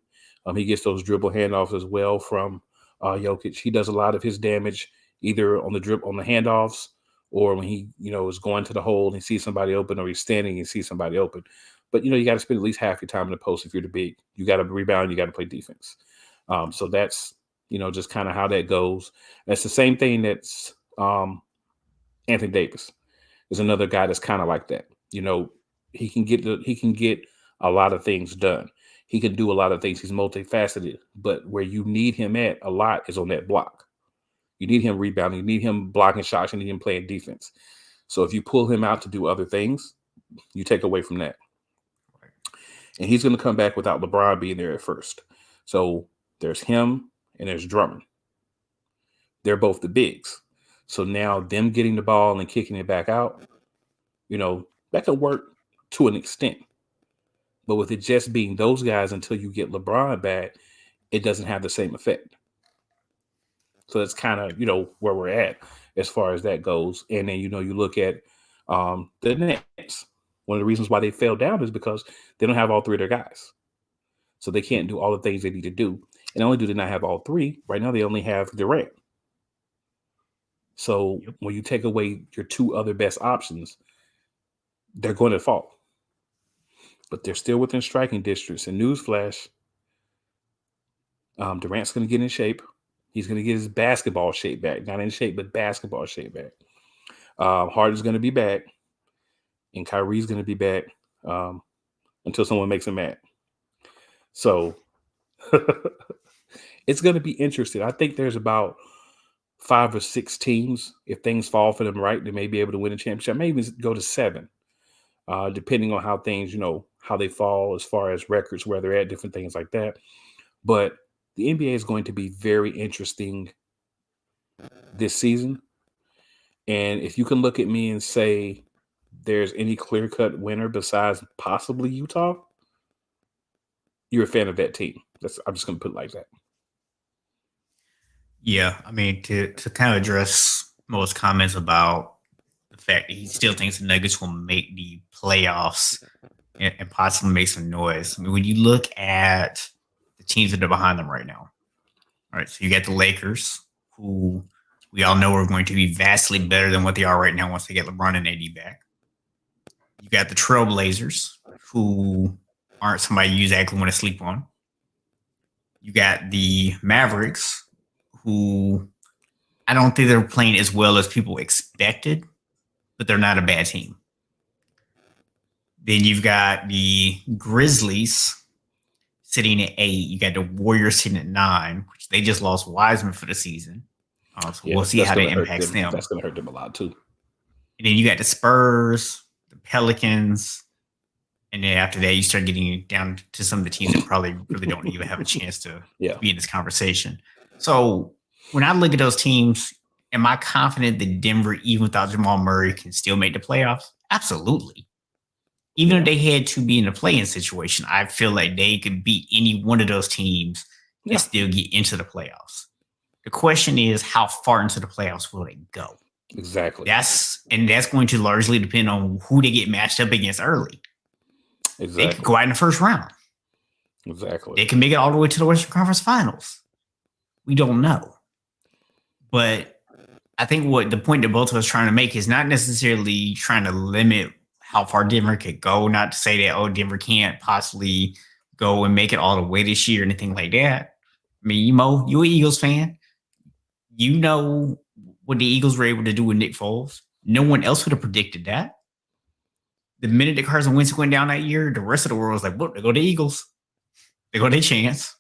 He gets those dribble handoffs as well from Jokic. He does a lot of his damage either on the handoffs, or when he, is going to the hole and he sees somebody open, or he's standing and sees somebody open. But, you got to spend at least half your time in the post if you're the big. You got to rebound. You got to play defense. So that's, just kind of how that goes. That's the same thing that's Anthony Davis is another guy that's kind of like that. He can get a lot of things done. He can do a lot of things. He's multifaceted. But where you need him at a lot is on that block. You need him rebounding. You need him blocking shots. You need him playing defense. So if you pull him out to do other things, you take away from that. And he's going to come back without LeBron being there at first. So there's him and there's Drummond. They're both the bigs. So now them getting the ball and kicking it back out, that could work to an extent. But with it just being those guys until you get LeBron back, it doesn't have the same effect. So that's kind of, where we're at as far as that goes. And then, you look at the Nets. One of the reasons why they fell down is because they don't have all three of their guys. So they can't do all the things they need to do. And not only do they not have all three, right now they only have Durant. So when you take away your two other best options, they're going to fall. But they're still within striking distance. And newsflash, Durant's going to get in shape. He's going to get his basketball shape back. Not in shape, but basketball shape back. Harden's going to be back. And Kyrie's going to be back until someone makes him mad. So it's going to be interesting. I think there's about 5 or 6 teams. If things fall for them right, they may be able to win a championship. I may even go to 7, depending on how things, how they fall as far as records, where they're at, different things like that. But the NBA is going to be very interesting this season. And if you can look at me and say there's any clear-cut winner besides possibly Utah, you're a fan of that team. I'm just going to put it like that.
Yeah, I mean, to kind of address most comments about the fact that he still thinks the Nuggets will make the playoffs and possibly make some noise. I mean, when you look at the teams that are behind them right now, all right, so you got the Lakers, who we all know are going to be vastly better than what they are right now once they get LeBron and AD back. You got the Trailblazers, who aren't somebody you exactly want to sleep on. You got the Mavericks, who I don't think they're playing as well as people expected, but they're not a bad team. Then you've got the Grizzlies sitting at 8. You got the Warriors sitting at 9, which they just lost Wiseman for the season. So we'll see how that impacts them.
That's going to hurt them a lot too.
And then you got the Spurs, the Pelicans, and then after that, you start getting down to some of the teams that probably really don't even have a chance to be in this conversation. So when I look at those teams, am I confident that Denver, even without Jamal Murray, can still make the playoffs? Absolutely. Even if they had to be in a play-in situation, I feel like they could beat any one of those teams and still get into the playoffs. The question is, how far into the playoffs will they go?
Exactly.
That's going to largely depend on who they get matched up against early.
Exactly.
They could go out in the first round.
Exactly.
They can make it all the way to the Western Conference Finals. We don't know. But I think what the point that both of us trying to make is not necessarily trying to limit how far Denver could go. Not to say that, Denver can't possibly go and make it all the way this year or anything like that. I mean, you're an Eagles fan. You know what the Eagles were able to do with Nick Foles. No one else would have predicted that. The minute that Carson Wentz went down that year, the rest of the world was like, well, there go the Eagles. They got their chance.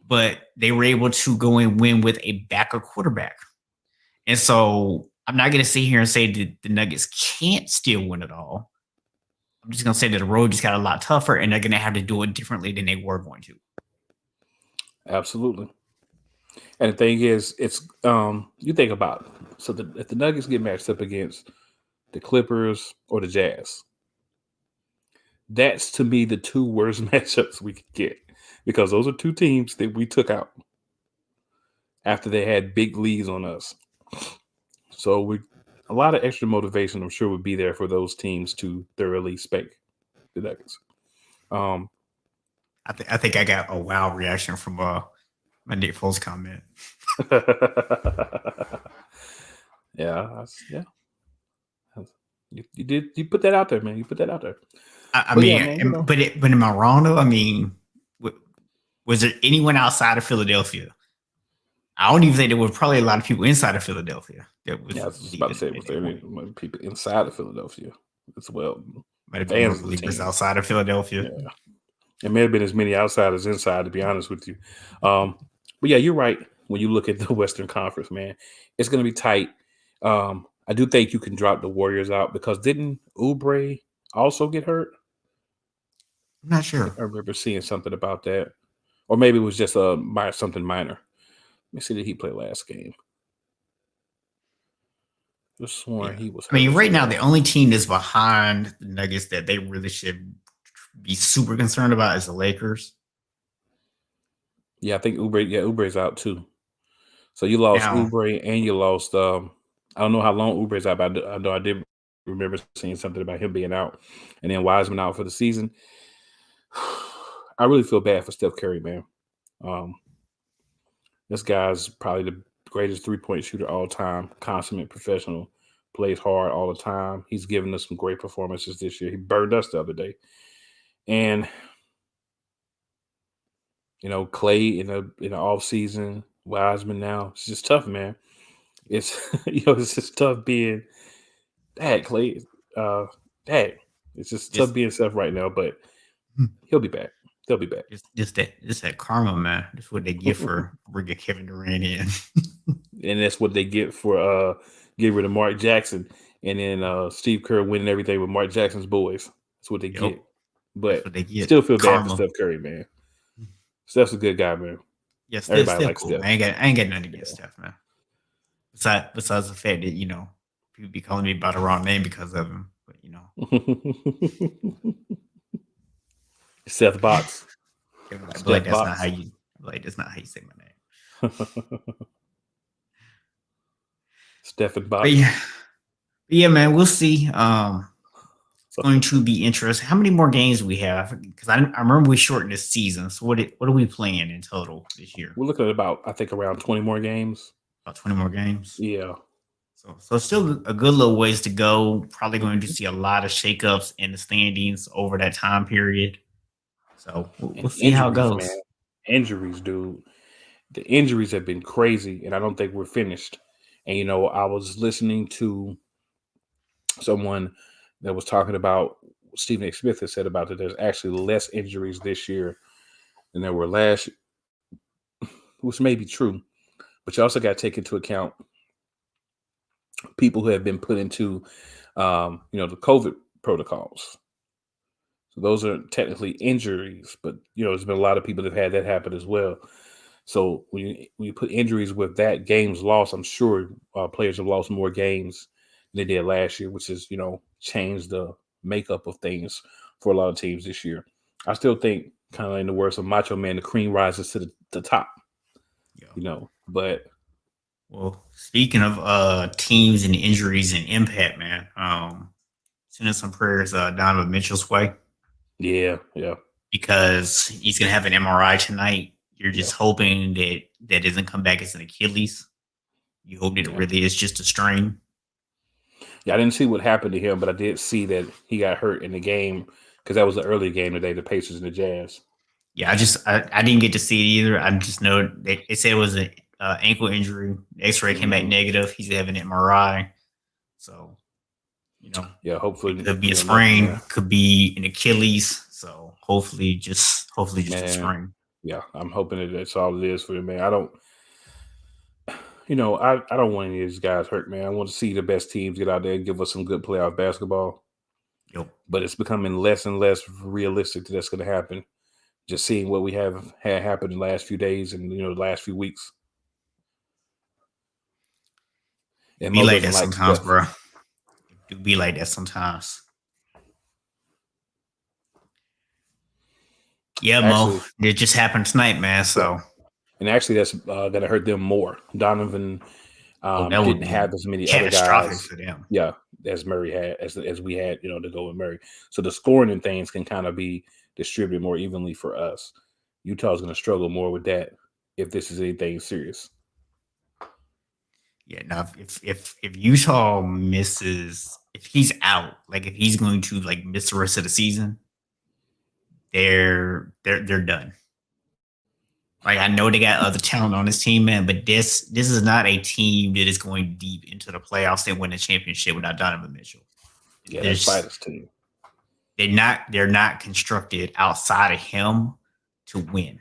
But they were able to go and win with a backup quarterback. And so I'm not going to sit here and say that the Nuggets can't still win it all. I'm just going to say that the road just got a lot tougher and they're going to have to do it differently than they were going to.
Absolutely. And the thing is, it's you think about it. So if the Nuggets get matched up against the Clippers or the Jazz, that's to me the 2 worst matchups we could get, because those are 2 teams that we took out after they had big leads on us. So a lot of extra motivation, I'm sure, would be there for those teams to thoroughly spank the Nuggets.
I think I got a wow reaction from my Nick Foles comment.
Yeah. You put that out there, man. You put that out there.
But am I wrong though? I mean, was there anyone outside of Philadelphia? I don't even think there were probably a lot of people inside of Philadelphia.
I was about to say, was there any people inside of Philadelphia as well?
Might have been believers outside of Philadelphia.
Yeah. It may have been as many outside as inside, to be honest with you. But yeah, you're right. When you look at the Western Conference, man, it's going to be tight. I do think you can drop the Warriors out, because didn't Oubre also get hurt?
I'm not
I think
sure.
I remember seeing something about that, or maybe it was just something minor. Let me see. Did he play last game? Just sworn
Yeah.
he was
I
hurt
mean,
as
right now
well.
the only team that's behind the Nuggets that they really should be super concerned about is the Lakers.
Yeah, I think Oubre. Yeah, Oubre's out too. So you lost
Now,
Oubre and you lost. I don't know how long Oubre's out, but I know I did remember seeing something about him being out, and then Wiseman out for the season. I really feel bad for Steph Curry, man. Um, this guy's probably the greatest 3-point shooter all time, consummate professional, plays hard all the time. He's given us some great performances this year. He burned us the other day, and Clay in the off season, Wiseman now. It's just tough, man. It's it's just tough being dad, Clay. Uh, dad. It's just tough
just
being Steph right now, but he'll be back. They'll be back.
just that karma, man. That's what they get for bringing Kevin Durant in.
And that's what they get for getting rid of Mark Jackson and then Steve Kerr winning everything with Mark Jackson's boys. That's what they
Yep,
get.
that's
But
what they get.
still feel bad for
Karma.
Steph Curry, man. Steph's a good guy, man.
Yeah,
Everybody
still
likes
cool.
Steph.
I ain't got nothing against Steph, man. Besides the fact that people be calling me by the wrong name because of him, but
Seth Box.
I feel like
Steph
that's not
Box.
how you like. That's not how you say my name.
Steph and
But
Box.
yeah, man, we'll see. It's going to be interesting. How many more games do we have? Because I remember we shortened this season. So what are we playing in total this year?
We're looking at about, I think, around 20 more games.
About 20 more games.
Yeah.
So still a good little ways to go. Probably going to
Mhm.
see a lot of shakeups in the standings over that time period. So we'll
And
see how it
injuries, man.
goes.
Injuries, dude. The injuries have been crazy, and I don't think we're finished. And I was listening to someone that was talking about Stephen A. Smith has said about that there's actually less injuries this year than there were last, which may be true, but you also got to take into account people who have been put into, the COVID protocols. So those are technically injuries, but there's been a lot of people that have had that happen as well. So when you put injuries with that games lost, I'm sure players have lost more games than they did last year, which is changed the makeup of things for a lot of teams this year. I still think, kind of in the words of Macho Man, the cream rises to the top.
Yeah.
But
Well, speaking of teams and injuries and impact, man, sending some prayers Donovan Mitchell's way
yeah,
because he's gonna have an MRI tonight. You're
yeah,
just hoping that doesn't come back as an Achilles. You hope that it
yeah.
really is just a strain.
Yeah, I didn't see what happened to him, but I did see that he got hurt in the game because that was the early game today, the Pacers and the Jazz.
Yeah, I didn't get to see it either. I just know they said it was an ankle injury. X-ray came back
Hmm.
negative. He's having an MRI, so you know
Yeah,
it
hopefully,
could be a
nothing
sprain,
there.
could be an Achilles. So hopefully just a
Man,
sprain.
yeah, I'm hoping that that's all it is for him, man. I don't want any of these guys hurt, man. I want to see the best teams get out there and give us some good playoff basketball.
Yep.
But it's becoming less and less realistic that that's going to happen. Just seeing what we have had happen in the last few days and the last few weeks, and
Be
Mo
like
doesn't
that
like
sometimes,
Steph.
bro. It be like that sometimes. Yeah, Mo.
Actually,
It just happened tonight, man.
yeah,
So
and actually that's going to hurt them more. Donovan
that would
didn't
be
have as many other
catastrophic
guys,
for them.
yeah, as Murray had, as we had, to go with Murray. So the scoring and things can kind of be distributed more evenly for us. Utah's going to struggle more with that if this is anything serious.
Yeah, now if Utah misses, if he's out, like if he's going to like miss the rest of the season, they're done. Like I know they got other talent on this team, man, but this is not a team that is going deep into the playoffs and win a championship without Donovan Mitchell.
Yeah, that's
There's
Spiders team.
they're not constructed outside of him to win.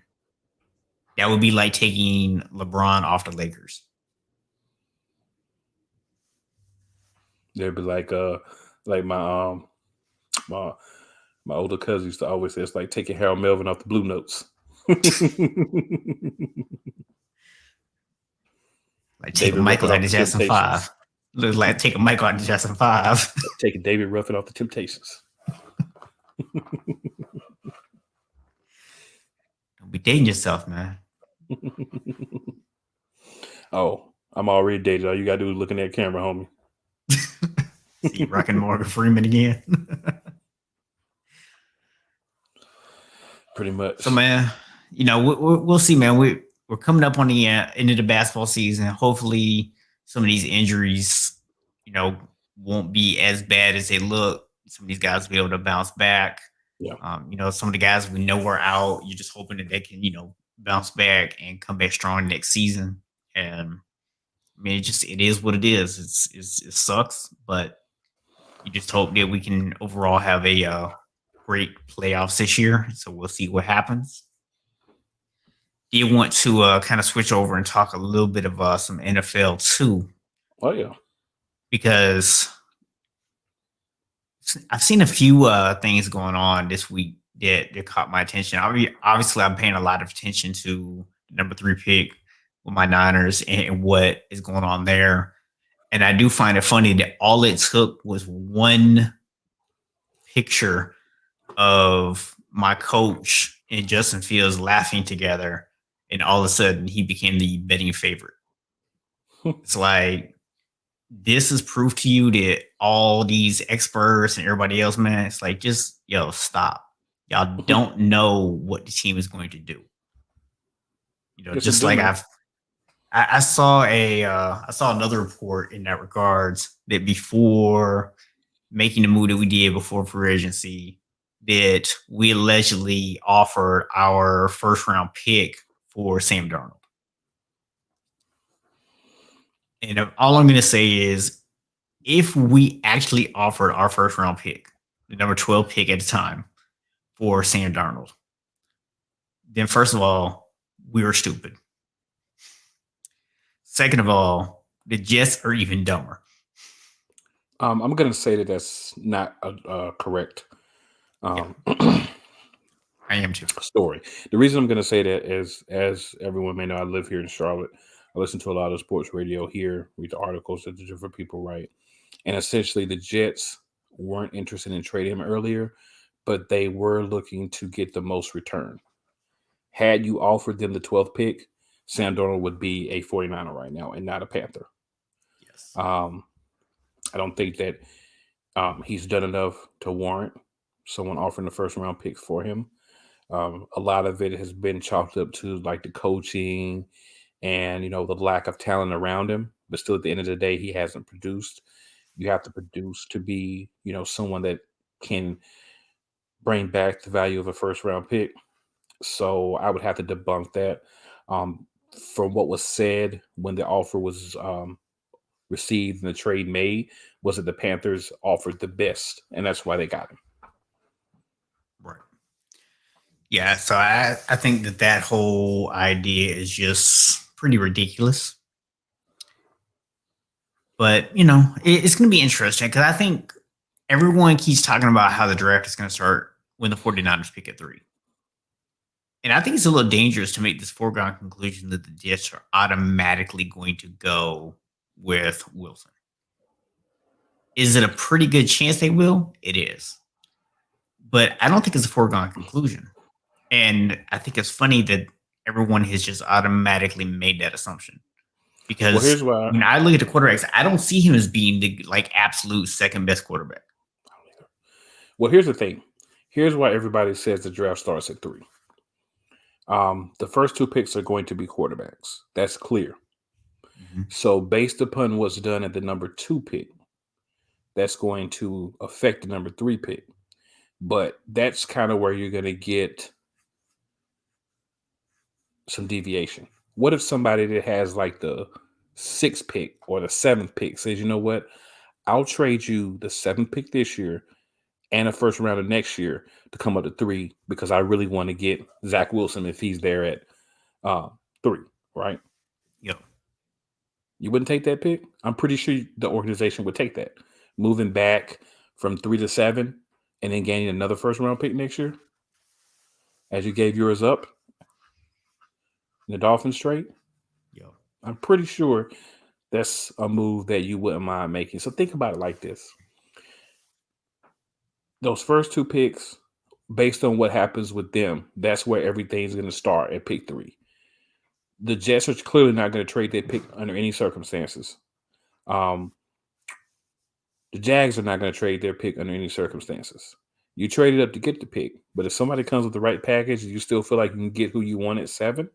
That would be like taking LeBron off the Lakers.
They'd be like my My older cousin used to always say it's like taking Harold Melvin off the Blue Notes.
Like taking
David
Michael
Ruffin
out
off
of
the
Jackson
Temptations.
5. Look like taking Michael out of Jackson 5.
Taking David Ruffin off the Temptations.
Don't be dating yourself, man.
Oh, I'm already dated. All you gotta do is look in that camera, homie.
See you rocking Morgan Freeman again.
Pretty much.
So, man, we'll see, man. We're coming up on the end of the basketball season. Hopefully, some of these injuries, won't be as bad as they look. Some of these guys will be able to bounce back.
Yeah.
Some of the guys we know are out. You're just hoping that they can, bounce back and come back strong next season. And I mean, it is what it is. It sucks, but you just hope that we can overall have a great playoffs this year. So we'll see what happens. Do you want to kind of switch over and talk a little bit of some NFL too?
Oh yeah,
because I've seen a few things going on this week that caught my attention. Obviously, I'm paying a lot of attention to the number 3 pick with my Niners and what is going on there. And I do find it funny that all it took was one picture of my coach and Justin Fields laughing together, and all of a sudden he became the betting favorite. It's like, this is proof to you that all these experts and everybody else, man, it's like, just, stop. Y'all don't know what the team is going to do. Just like I saw I saw another report in that regards that before making the move that we did before free agency, that we allegedly offered our first round pick for Sam Darnold. And all I'm going to say is, if we actually offered our first round pick, the number 12 pick at the time, for Sam Darnold, then first of all, we were stupid. Second of all, the Jets are even dumber.
I'm going to say that that's not correct.
I am too.
Story. The reason I'm going to say that is, as everyone may know, I live here in Charlotte. I listen to a lot of sports radio here, read the articles that the different people write. And essentially, the Jets weren't interested in trading him earlier, but they were looking to get the most return. Had you offered them the 12th pick, Sam Darnold would be a 49er right now and not a Panther.
Yes.
I don't think that he's done enough to warrant someone offering the first round pick for him. A lot of it has been chalked up to like the coaching and, the lack of talent around him. But still, at the end of the day, he hasn't produced. You have to produce to be, someone that can bring back the value of a first round pick. So I would have to debunk that. From what was said when the offer was received and the trade made, was that the Panthers offered the best, and that's why they got him.
Right. Yeah, so I think that whole idea is just pretty ridiculous. But, it's going to be interesting because I think everyone keeps talking about how the draft is going to start when the 49ers pick at 3. And I think it's a little dangerous to make this foregone conclusion that the Jets are automatically going to go with Wilson. Is it a pretty good chance they will? It is. But I don't think it's a foregone conclusion. And I think it's funny that everyone has just automatically made that assumption. Because
here's why.
When I look at the quarterbacks, I don't see him as being the absolute second best quarterback.
Well, here's the thing. Here's why everybody says the draft starts at 3. The first 2 picks are going to be quarterbacks. That's clear. Mm-hmm. So based upon what's done at the number 2 pick, that's going to affect the number 3 pick. But that's kind of where you're going to get some deviation. What if somebody that has like the 6th pick or the 7th pick says, you know what, I'll trade you the 7th pick this year and a first round of next year to come up to 3 because I really want to get Zach Wilson if he's there at 3, right?
Yep.
You wouldn't take that pick? I'm pretty sure the organization would take that. Moving back from 3 to 7 and then gaining another first round pick next year, as you gave yours up in the Dolphins trade,
Yeah.
I'm pretty sure that's a move that you wouldn't mind making. So think about it like this. Those first 2 picks, based on what happens with them, that's where everything's going to start at pick 3. The Jets are clearly not going to trade that pick under any circumstances. The Jags are not going to trade their pick under any circumstances. You traded up to get the pick, but if somebody comes with the right package and you still feel like you can get who you want at 7,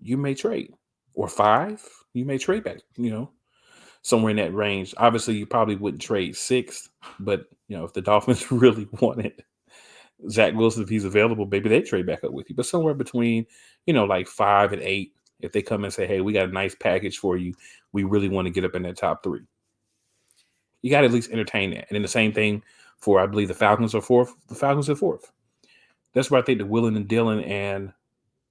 you may trade. Or 5, you may trade back, somewhere in that range. Obviously, you probably wouldn't trade 6th, but, if the Dolphins really wanted Zach Wilson, if he's available, maybe they trade back up with you. But somewhere between, like 5 and 8, if they come and say, hey, we got a nice package for you, we really want to get up in that top 3. You got to at least entertain that. And then the same thing for, I believe, the Falcons are 4th. The Falcons are 4th. That's where I think the Willing and Dylan and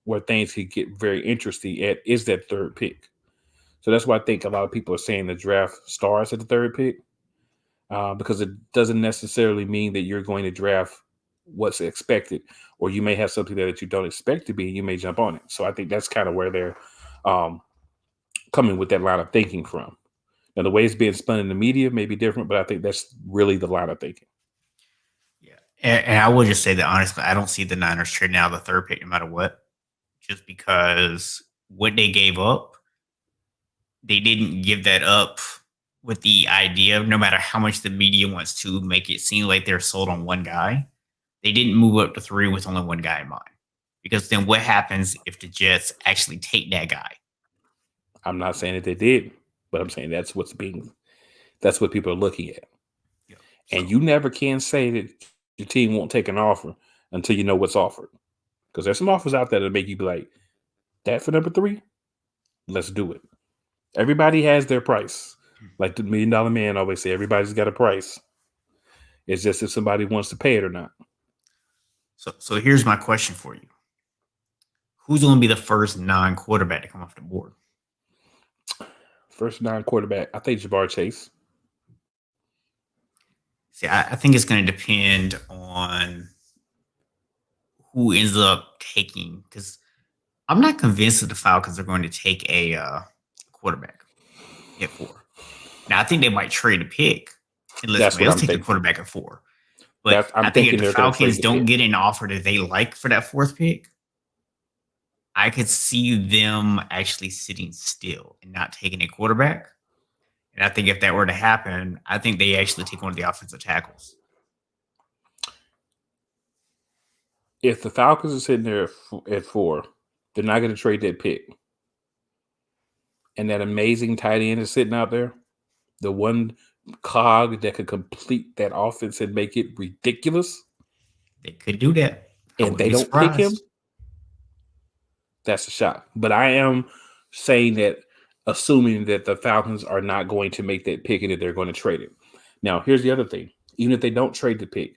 where things could get very interesting at is that 3rd pick. So that's why I think a lot of people are saying the draft starts at the 3rd pick, because it doesn't necessarily mean that you're going to draft what's expected, or you may have something there that you don't expect to be, and you may jump on it. So I think that's kind of where they're coming with that line of thinking from. Now, the way it's being spun in the media may be different, but I think that's really the line of thinking.
Yeah. And I will just say that honestly, I don't see the Niners trading out of the 3rd pick no matter what, just because what they gave up, they didn't give that up with the idea of, no matter how much the media wants to make it seem like they're sold on one guy, they didn't move up to 3 with only one guy in mind. Because then what happens if the Jets actually take that guy?
I'm not saying that they did, but I'm saying that's what people are looking at.
Yeah.
And you never can say that your team won't take an offer until you know what's offered. Because there's some offers out there that make you be like, that for number 3? Let's do it. Everybody has their price. Like the $1 Million Man always say, everybody's got a price. It's just if somebody wants to pay it or not.
So here's my question for you. Who's going to be the first non-quarterback to come off the board?
First non-quarterback, I think Ja'Marr Chase.
See, I think it's going to depend on who ends up taking, because I'm not convinced that the Falcons are going to take a quarterback at 4. Now, I think they might trade a pick and let somebody else take the quarterback at 4. But I think if the Falcons don't get an offer that they like for that 4th pick, I could see them actually sitting still and not taking a quarterback. And I think if that were to happen, I think they actually take one of the offensive tackles.
If the Falcons are sitting there at 4, they're not going to trade that pick. And that amazing tight end is sitting out there, the one cog that could complete that offense and make it ridiculous.
They could do that.
And they don't pick him. That's a shock. But I am saying that, assuming that the Falcons are not going to make that pick and that they're going to trade it. Now, here's the other thing. Even if they don't trade the pick,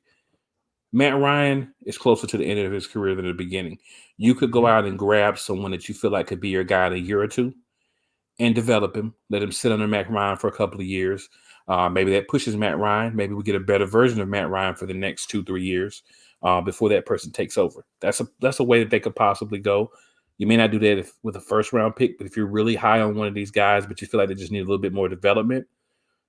Matt Ryan is closer to the end of his career than the beginning. You could go out and grab someone that you feel like could be your guy in a year or 2 and develop him. Let him sit under Matt Ryan for a couple of years. Maybe that pushes Matt Ryan. Maybe we get a better version of Matt Ryan for the next 2-3 years before that person takes over. That's a way that they could possibly go. You may not do that with a first-round pick, but if you're really high on one of these guys, but you feel like they just need a little bit more development,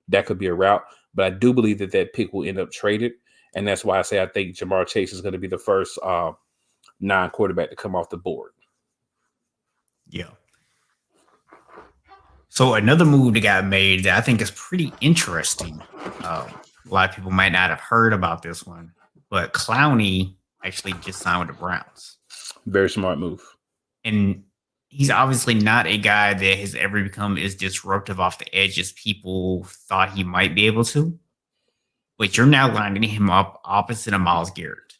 that could be a route. But I do believe that pick will end up traded, and that's why I say I think Ja'Marr Chase is going to be the first non-quarterback to come off the board.
Yeah. So another move that got made that I think is pretty interesting. A lot of people might not have heard about this one, but Clowney actually just signed with the Browns.
Very smart move.
And he's obviously not a guy that has ever become as disruptive off the edge as people thought he might be able to. But you're now lining him up opposite of Myles Garrett.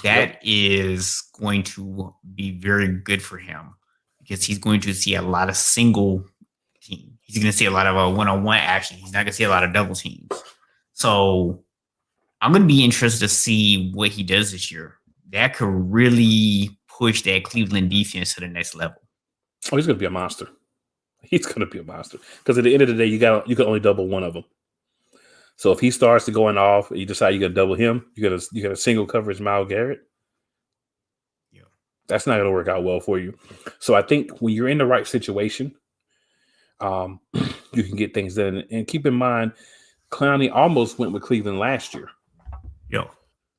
That is going to be very good for him because he's going to see a lot of single team. He's going to see a lot of one-on-one action. He's not going to see a lot of double teams. So I'm going to be interested to see what he does this year. That could really push that Cleveland defense to the next level.
Oh, he's going to be a monster. He's going to be a monster because at the end of the day, you can only double one of them. So if he starts to going off, you decide you're gonna double him, you're gonna single coverage Myles Garrett.
Yeah.
That's not gonna work out well for you. So I think when you're in the right situation, you can get things done. And keep in mind, Clowney almost went with Cleveland last year.
Yo.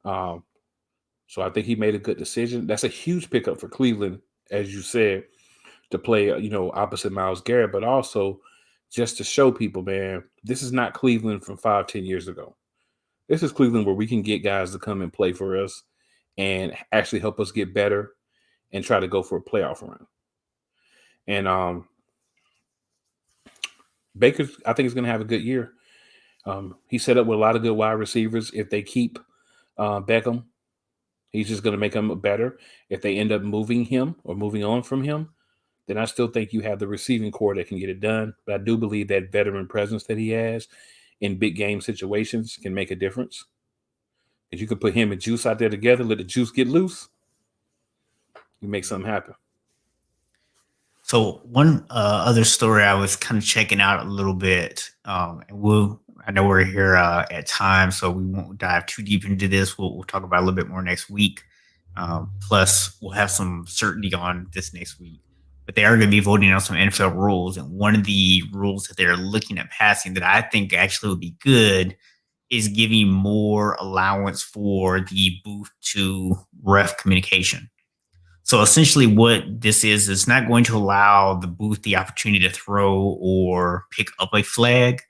So I think he made a good decision. That's a huge pickup for Cleveland, as you said, to play, opposite Myles Garrett, but also just to show people, man, this is not Cleveland from 5-10 years ago. This is Cleveland where we can get guys to come and play for us and actually help us get better and try to go for a playoff run. And Baker, I think, is going to have a good year. He set up with a lot of good wide receivers. If they keep Beckham, he's just going to make them better. If they end up moving him or moving on from him, then I still think you have the receiving core that can get it done. But I do believe that veteran presence that he has in big game situations can make a difference. If you could put him and Juice out there together, let the Juice get loose, you make something happen.
So one other story I was kind of checking out a little bit, and I know we're here at time, so we won't dive too deep into this. We'll talk about it a little bit more next week. Plus, we'll have some certainty on this next week. But they are going to be voting on some NFL rules, and one of the rules that they're looking at passing that I think actually would be good is giving more allowance for the booth to ref communication. So essentially, what this is not going to allow the booth the opportunity to throw or pick up a flag,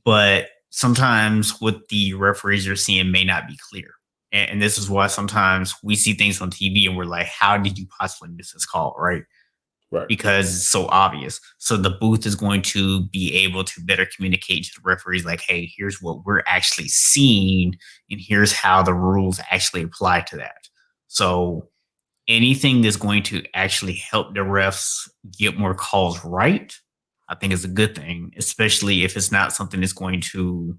but sometimes what the referees are seeing may not be clear. And this is why sometimes we see things on TV and we're like, how did you possibly miss this call, right?
Right.
Because it's so obvious. So the booth is going to be able to better communicate to the referees, like, hey, here's what we're actually seeing, and here's how the rules actually apply to that. So anything that's going to actually help the refs get more calls right, I think is a good thing, especially if it's not something that's going to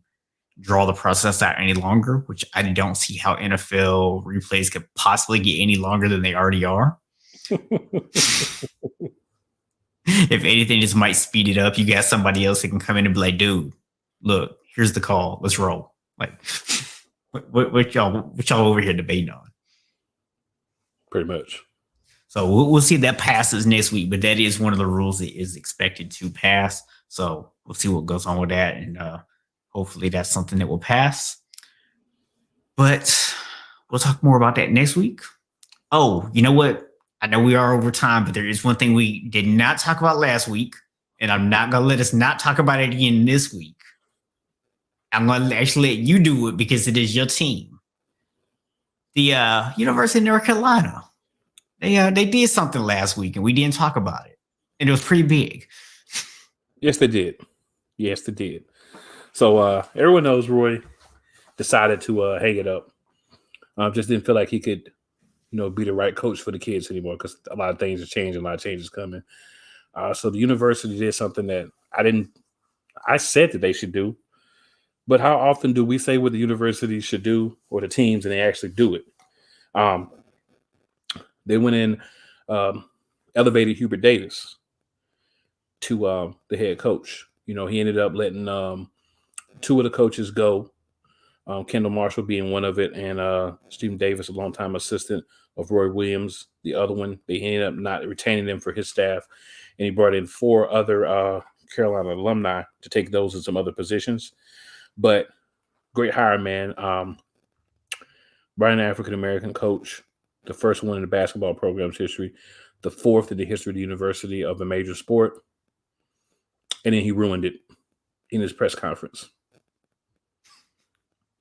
draw the process out any longer, which I don't see how NFL replays could possibly get any longer than they already are. If anything, just might speed it up. You got somebody else that can come in and be like, dude, look, here's the call. Let's roll. Like, what y'all over here debating on?
Pretty much.
So we'll see if that passes next week, but that is one of the rules that is expected to pass. So we'll see what goes on with that, and hopefully that's something that will pass. But we'll talk more about that next week. Oh, you know what? I know we are over time, but there is one thing we did not talk about last week, and I'm not going to let us not talk about it again this week. I'm going to actually let you do it because it is your team. The University of North Carolina. They did something last week, and we didn't talk about it. And it was pretty big.
Yes, they did. Yes, they did. So everyone knows Roy decided to hang it up. Just didn't feel like he could, be the right coach for the kids anymore because a lot of things are changing, a lot of changes coming. So the university did something that I said that they should do. But how often do we say what the university should do or the teams and they actually do it? They went in, elevated Hubert Davis to the head coach. He ended up letting two of the coaches go, Kendall Marshall being one of it, and Stephen Davis, a longtime assistant of Roy Williams, the other one. They ended up not retaining them for his staff, and he brought in 4 other Carolina alumni to take those in some other positions. But great hire, man. Brian, African-American coach, the first one in the basketball program's history, the 4th in the history of the university of a major sport. And then he ruined it in his press conference.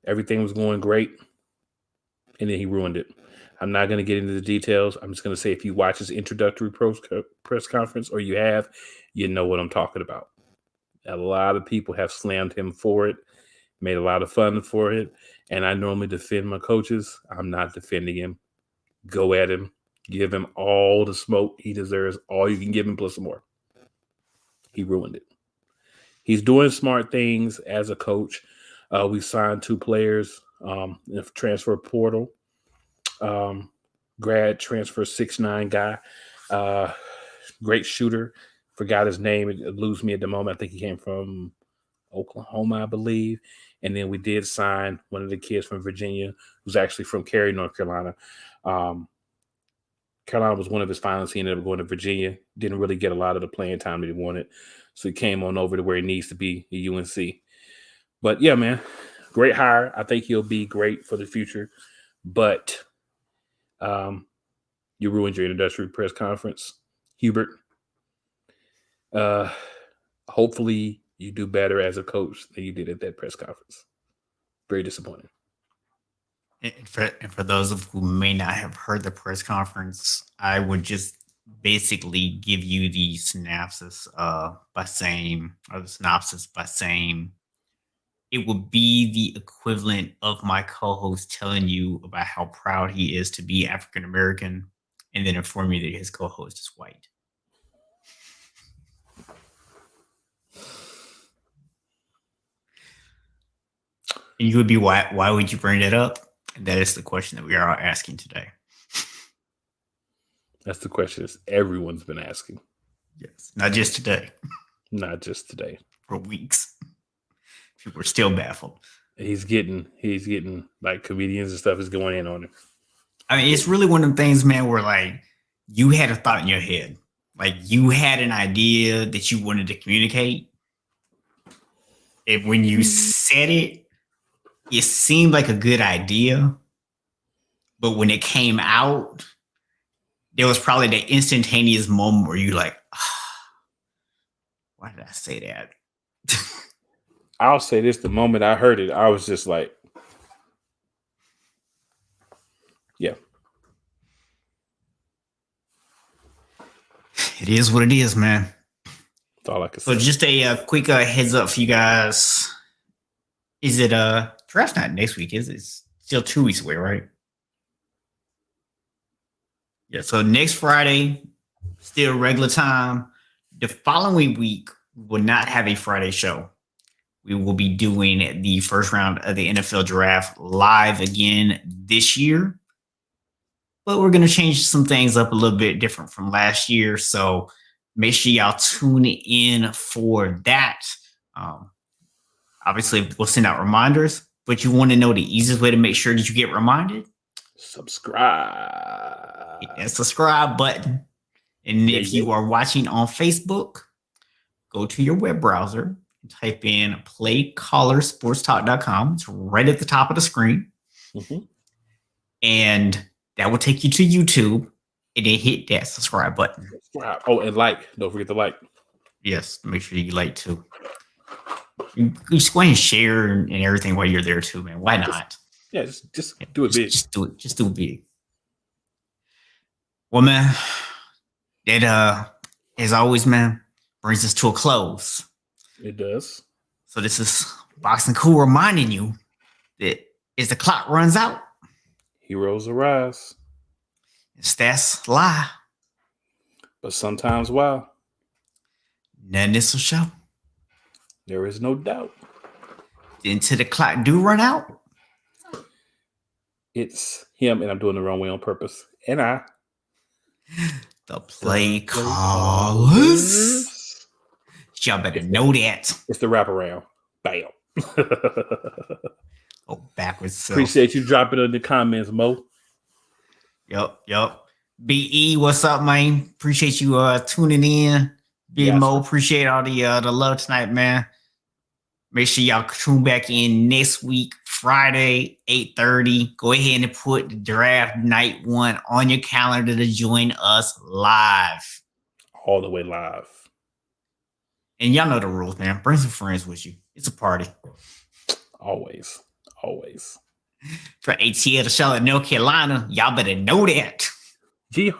Everything was going great, and then he ruined it. I'm not going to get into the details. I'm just going to say if you watch his introductory press conference, or you have, you know what I'm talking about. A lot of people have slammed him for it, made a lot of fun for it, and I normally defend my coaches. I'm not defending him. Go at him. Give him all the smoke he deserves. All you can give him plus some more. He ruined it. He's doing smart things as a coach. We signed 2 players in the transfer portal. Grad transfer 6'9" guy. Great shooter. Forgot his name. It eludes me at the moment. I think he came from Oklahoma, I believe. And then we did sign one of the kids from Virginia, who's actually from Cary, North Carolina. Carolina was one of his finalists. He ended up going to Virginia. Didn't really get a lot of the playing time that he wanted. So he came on over to where he needs to be at UNC. But yeah, man, great hire. I think he'll be great for the future. But you ruined your introductory press conference, Hubert. Hopefully you do better as a coach than you did at that press conference. Very disappointing.
And for those of who may not have heard the press conference, I would just basically give you the synopsis by saying it would be the equivalent of my co-host telling you about how proud he is to be African American, and then inform you that his co-host is white. And you would be, why would you bring it up? And that is the question that we are asking today.
That's the question everyone's been asking.
Yes, not just today.
Not just today.
For weeks. People are still baffled.
He's getting like comedians and stuff is going in on him.
I mean, it's really one of the things, man, where like you had a thought in your head. Like you had an idea that you wanted to communicate. And when you said it, it seemed like a good idea. But when it came out, there was probably the instantaneous moment where you like, why did I say that?
I'll say this, the moment I heard it, I was just like, yeah.
It is what it is, man.
That's all I can say.
So just a quick heads up for you guys. Is it draft's not next week, is it? It's still 2 weeks away, right? Yeah, so next Friday, still regular time. The following week, we will not have a Friday show. We will be doing the first round of the NFL draft live again this year. But we're going to change some things up a little bit different from last year. So make sure y'all tune in for that. Obviously, we'll send out reminders, but you want to know the easiest way to make sure that you get reminded?
Subscribe.
Hit that subscribe button. And if you are watching on Facebook, go to your web browser and type in playcallersportstalk.com. It's right at the top of the screen.
Mm-hmm.
And that will take you to YouTube, and then hit that subscribe button.
Subscribe. Oh, and like. Don't forget to like.
Yes, make sure you like too. You just go ahead and share and everything while you're there too, man. Why not?
Yeah, just do it big.
Just do it. Just do it big. Well, man, that as always, man, brings us to a close.
It does.
So this is Boxing Cool reminding you that as the clock runs out,
heroes arise.
Stats lie.
But sometimes, wow.
None this will show.
There is no doubt.
Until the clock do run out.
It's him, and I'm doing the wrong way on purpose. And I.
The play callers. Y'all better know that.
It's the wraparound. Bam.
Oh, backwards. So.
Appreciate you dropping in the comments, Mo.
Yup. BE, what's up, man? Appreciate you tuning in. Big
Yes.
Mo, appreciate all the love tonight, man. Make sure y'all tune back in next week, Friday, 8:30. Go ahead and put the draft night one on your calendar to join us live.
All the way live.
And y'all know the rules, man. Bring some friends with you. It's a party.
Always.
For ATL to Charlotte, North Carolina, y'all better know that.
Yeah.